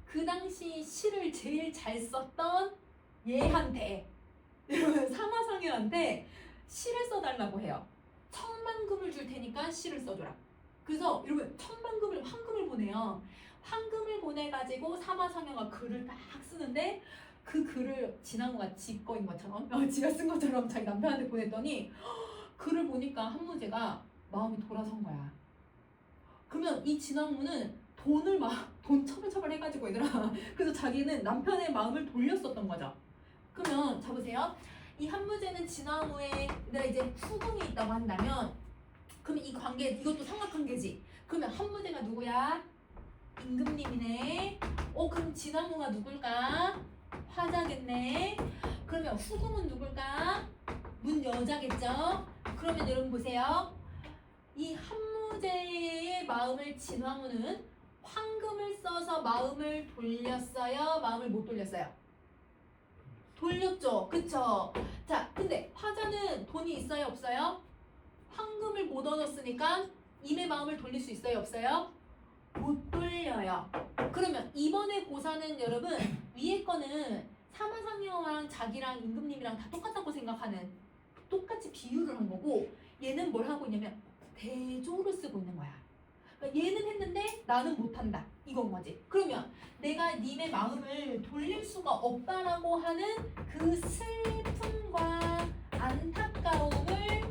그 당시 시를 제일 잘 썼던 얘한테 여러분 사마상여한테 시를 써달라고 해요. 10,000금을 줄 테니까 시를 써줘라. 그래서 여러분 10,000금을 황금을 보내요. 황금을 보내가지고 사마상여가 글을 딱 쓰는데 그 글을 진화무가 지 거인 것처럼 지가 쓴 것처럼 자기 남편한테 보냈더니 글을 보니까 한무제가 마음이 돌아선 거야. 그러면 이 진화무는 돈 처벌 해가지고 얘들아 그래서 자기는 남편의 마음을 돌렸었던 거죠. 그러면 잡으세요. 이 한무제는 진화무에 내가 이제 후궁이 있다고 한다면 그러면 이 관계 이것도 삼각관계지. 그러면 한무제가 누구야? 임금님이네. 그럼 진화무가 누굴까? 화자겠네. 그러면 후궁은 누굴까? 문 여자겠죠. 그러면 여러분 보세요. 이 한무제의 마음을 진화무는 황금을 써서 마음을 돌렸어요? 마음을 못 돌렸어요? 돌렸죠. 그쵸? 자, 근데 화자는 돈이 있어요? 없어요? 황금을 못 얻었으니까 임의 마음을 돌릴 수 있어요? 없어요? 못 돌려요. 그러면 이번에 고사는 여러분 위에 거는 사마상여랑 자기랑 임금님이랑 다 똑같다고 생각하는 똑같이 비유를 한 거고 얘는 뭘 하고 있냐면 대조를 쓰고 있는 거야. 그러니까 얘는 했는데 나는 못한다 이건 거지. 그러면 내가 님의 마음을 돌릴 수가 없다라고 하는 그 슬픔과 안타까움을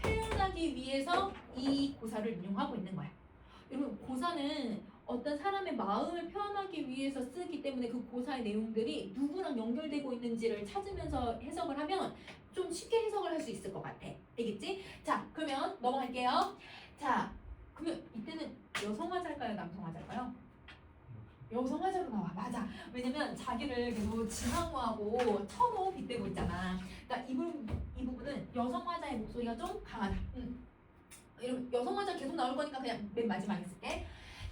표현하기 위해서 이 고사를 인용하고 있는 거야. 여러분 고사는 어떤 사람의 마음을 표현하기 위해서 쓰기 때문에 그 고사의 내용들이 누구랑 연결되고 있는지를 찾으면서 해석을 하면 좀 쉽게 해석을 할 수 있을 것 같아. 알겠지? 자, 그러면 넘어갈게요. 자, 그러면 이때는 여성화자일까요? 남성화자일까요? 여성화자로 나와. 맞아. 왜냐면 자기를 계속 진화무하고 처로 빗대고 있잖아. 그러니까 이 부분은 여성화자의 목소리가 좀 강하다. 여성화자 계속 나올 거니까 그냥 맨 마지막에 쓸게.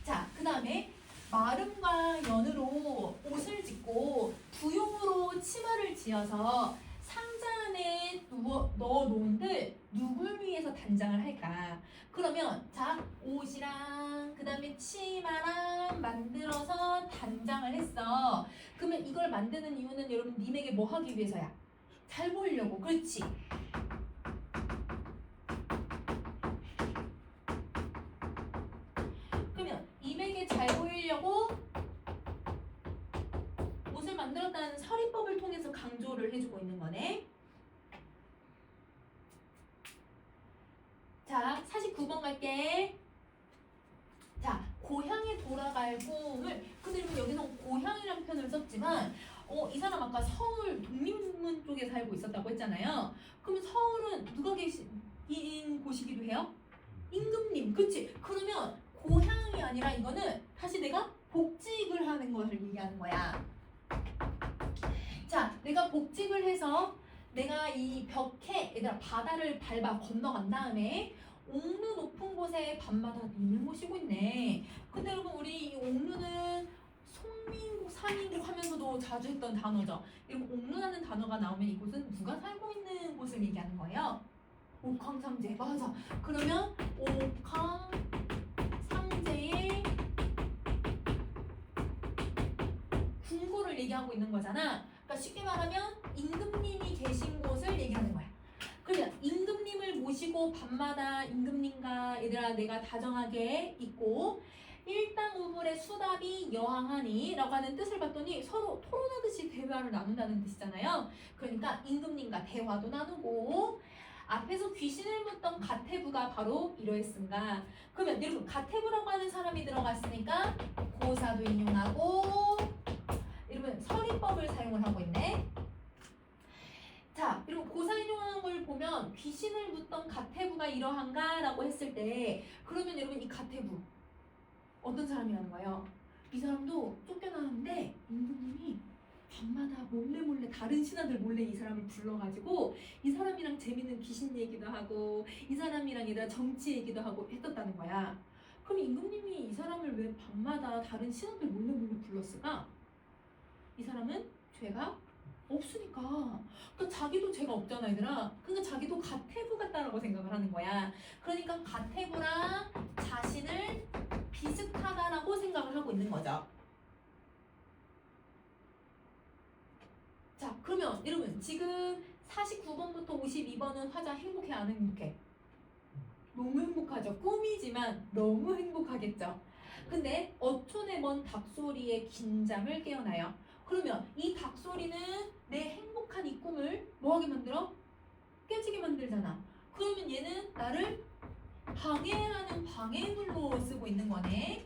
자, 그 다음에 마름과 연으로 옷을 짓고 부용으로 치마를 지어서 상자 안에 넣어놓은들 누굴 위해서 단장을 할까? 그러면 자 옷이랑 그 다음에 치마랑 만들어서 단장을 했어. 그러면 이걸 만드는 이유는 여러분 님에게 뭐 하기 위해서야? 잘 보이려고. 그렇지. 그러면 님에게 잘 보이려고 옷을 만들었다는 서리법을 통해서 강조를 해주고 있는 거네. 자, 49번 갈게. 자, 고향에 돌아갈 꿈을 근데 여기서 고향이라는 표현을 썼지만 이 사람 아까 서울 독립문 쪽에 살고 있었다고 했잖아요. 그러면 서울은 누가 계신 곳이기도 해요? 임금님. 그치? 그러면 고향이 아니라 이거는 다시 내가 복직을 하는 것을 얘기하는 거야. 자, 내가 복직을 해서 내가 이 벽에 얘들아 바다를 밟아 건너간 다음에 옥루 높은 곳에 밤마다 님을 모시고 있네. 근데 여러분 우리 이 옥루는 송민국, 상인국 하면서도 자주 했던 단어죠. 여러분 옥루라는 단어가 나오면 이곳은 누가 살고 있는 곳을 얘기하는 거예요? 옥황상제. 맞아. 그러면 옥황상제의 궁궐을 얘기하고 있는 거잖아. 그러니까 쉽게 말하면 임금님이 계신 곳을 얘기하는 거야. 그러면 임금님을 모시고 밤마다 임금님과 얘들아 내가 다정하게 있고 일당우물의 수답이 여항하니 라고 하는 뜻을 봤더니 서로 토론하듯이 대화를 나눈다는 뜻이잖아요. 그러니까 임금님과 대화도 나누고 앞에서 귀신을 묻던 가태부가 바로 이러했습니다. 그러면 여러분 가태부라고 하는 사람이 들어갔으니까 고사도 인용하고 여러분 서리법을 사용을 하고 있네. 자, 그리고 고사 인용하는 걸 보면 귀신을 묻던 가태부가 이러한가? 라고 했을 때 그러면 여러분 이 가태부 어떤 사람이라는 거예요? 이 사람도 쫓겨나는데 임금님이 밤마다 몰래 다른 신하들 몰래 이 사람을 불러가지고 이 사람이랑 재밌는 귀신 얘기도 하고 이 사람이랑 얘들아 정치 얘기도 하고 했었다는 거야. 그럼 임금님이 이 사람을 왜 밤마다 다른 신하들 몰래 불렀을까? 이 사람은 죄가 없으니까. 그러니까 자기도 죄가 없잖아, 얘들아. 그러니까 자기도 가태부 같다라고 생각을 하는 거야. 그러니까 가태부랑 자신을 비슷하다라고 생각을 하고 있는 거죠. 자, 그러면 여러분 지금 49번부터 52번은 화자 행복해, 안 행복해? 너무 행복하죠. 꿈이지만 너무 행복하겠죠. 근데 어촌의 먼 닭소리에 긴장을 깨어나요. 그러면 이 닭소리는 내 행복한 이 꿈을 뭐하게 만들어? 깨지게 만들잖아. 그러면 얘는 나를 방해하는 방해물로 쓰고 있는 거네.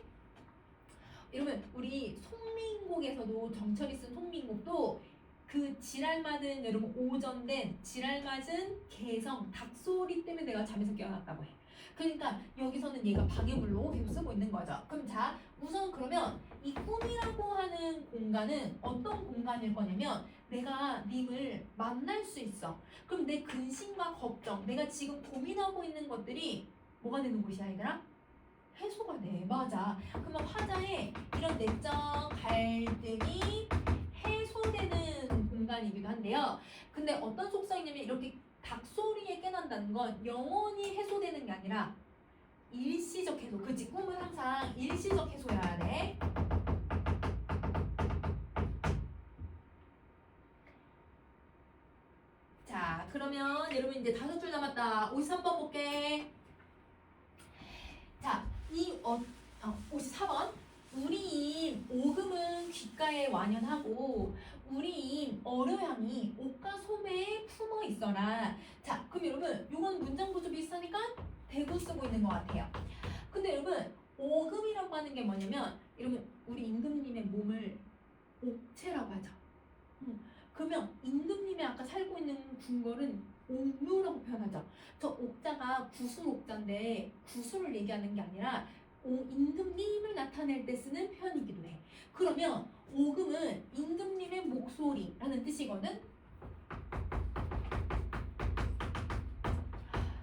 여러분 우리 송민곡에서도 정철이 쓴 송민곡도 그 지랄맞은 여러분 오전된 지랄맞은 개성 닭소리 때문에 내가 잠에서 깨어났다고 해. 그러니까 여기서는 얘가 방해물로 계속 쓰고 있는 거죠. 그럼 자 우선 그러면 이 꿈이라고 하는 공간은 어떤 공간일 거냐면 내가 님을 만날 수 있어. 그럼 내 근심과 걱정, 내가 지금 고민하고 있는 것들이 뭐가 되는 곳이야 얘들아? 해소가 돼. 맞아. 그러면 화자의 이런 내적 갈등이 해소되는 공간이기도 한데요. 근데 어떤 속성이냐면 이렇게 닭소리에 깨난다는 건 영원히 해소되는 게 아니라 일시적 해소. 그치? 꿈은 항상 일시적 해소여야 돼. 자, 그러면 여러분 이제 5줄 남았다. 53번 볼게. 자, 54번. 우리인 오금은 귓가에 완연하고 우리인 어려향이 옷과 소매에 품어 있어라. 자, 그럼 여러분 요건 문장 구조 비슷하니까 대고 쓰고 있는 것 같아요. 근데 여러분 오금이라고 하는 게 뭐냐면 여러분 우리 임금님의 몸을 옥체라고 하죠. 그러면 임금님이 아까 살고 있는 궁궐은 옥묘라고 표현하죠. 저 옥자가 구술 옥자인데 구술을 얘기하는 게 아니라 임금님을 나타낼 때 쓰는 표현이기도 해. 그러면 오금은 임금님의 목소리라는 뜻이거든.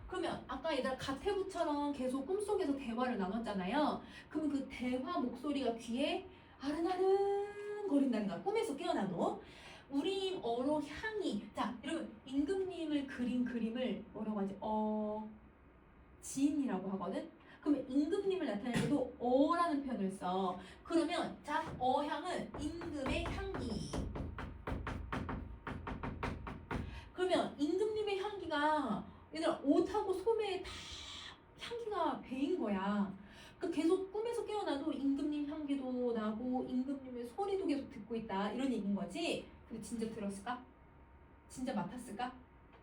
그러면 아까 얘들아 가태부처럼 계속 꿈속에서 대화를 나눴잖아요. 그러면 그 대화 목소리가 귀에 아른아른 거린다는 거야. 꿈에서 깨어나도. 우리 어로 향이. 자, 여러분 임금님을 그린 그림을 뭐라고 하지? 지인이라고 하거든. 그러면 임금님을 나타낼 때도 어라는 표현을 써. 그러면 자, 어향은 임금의 향기. 그러면 임금님의 향기가 얘들아 옷하고 소매에 다 향기가 배인 거야. 그 계속 꿈에서 깨어나도 임금님 향기도 나고 임금님의 소리도 계속 듣고 있다 이런 얘기인 거지. 근데 진짜 들었을까? 진짜 맡았을까?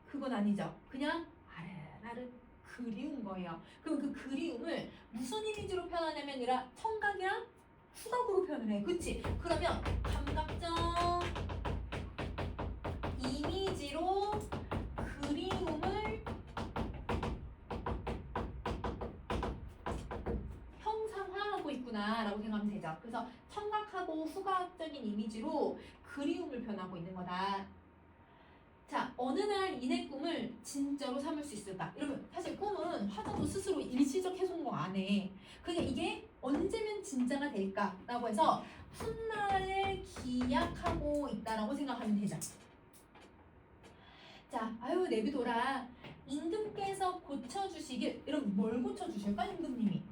그건 아니죠. 그냥 아른아른 그리운 거예요. 그럼 그 그리움을 무슨 이미지로 표현하냐면 아니라 청각이랑 후각으로 표현을 해. 그치? 그러면 감각적 이미지로 그리움을 형상화하고 있구나 라고 생각하면 되죠. 그래서 청각하고 후각적인 이미지로 그리움을 표현하고 있는 거다. 자, 어느 날 이내 꿈을 진짜로 삼을 수 있을까? 여러분, 사실 꿈은 화자도 스스로 일시적 해소인 거 안 해. 그러니까 이게 언제면 진짜가 될까라고 해서 훗날을 기약하고 있다라고 생각하면 되죠. 자, 아유 내비둬라. 임금께서 고쳐주시길. 여러분 뭘 고쳐주실까? 임금님이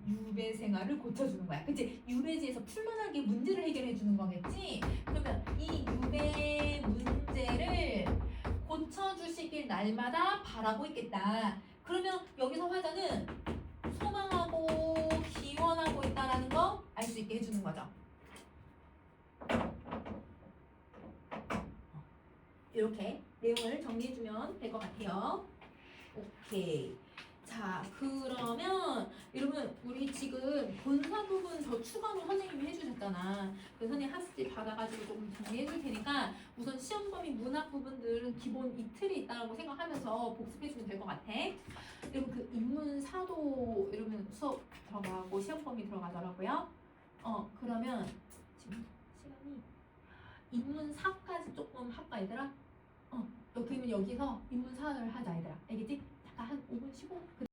유배 생활을 고쳐주는 거야. 그치? 유배지에서 풀만하게 문제를 해결해 주는 거겠지? 그러면 이 유배 문제를 고쳐주시길 날마다 바라고 있겠다. 그러면 여기서 화자는 소망하고 기원하고 있다라는 거 알 수 있게 해주는 거죠. 이렇게 내용을 정리해주면 될 것 같아요. 오케이. 자, 그러면 여러분 우리 지금 본사 부분 더 추가로 선생님이 해주셨잖아. 그 선생님 학습지 받아가지고 조금 정리해줄 테니까 우선 시험 범위 문학 부분들은 기본 이틀이 있다고 생각하면서 복습해주면 될 것 같아. 여러분 그 인문사도 여러분 수업 들어가고 시험 범위 들어가더라고요. 그러면 지금 시간이 인문사까지 조금 할까 얘들아? 그러면 여기서 인문사를 하자 얘들아. 알겠지? 잠깐 한 5분 쉬고 그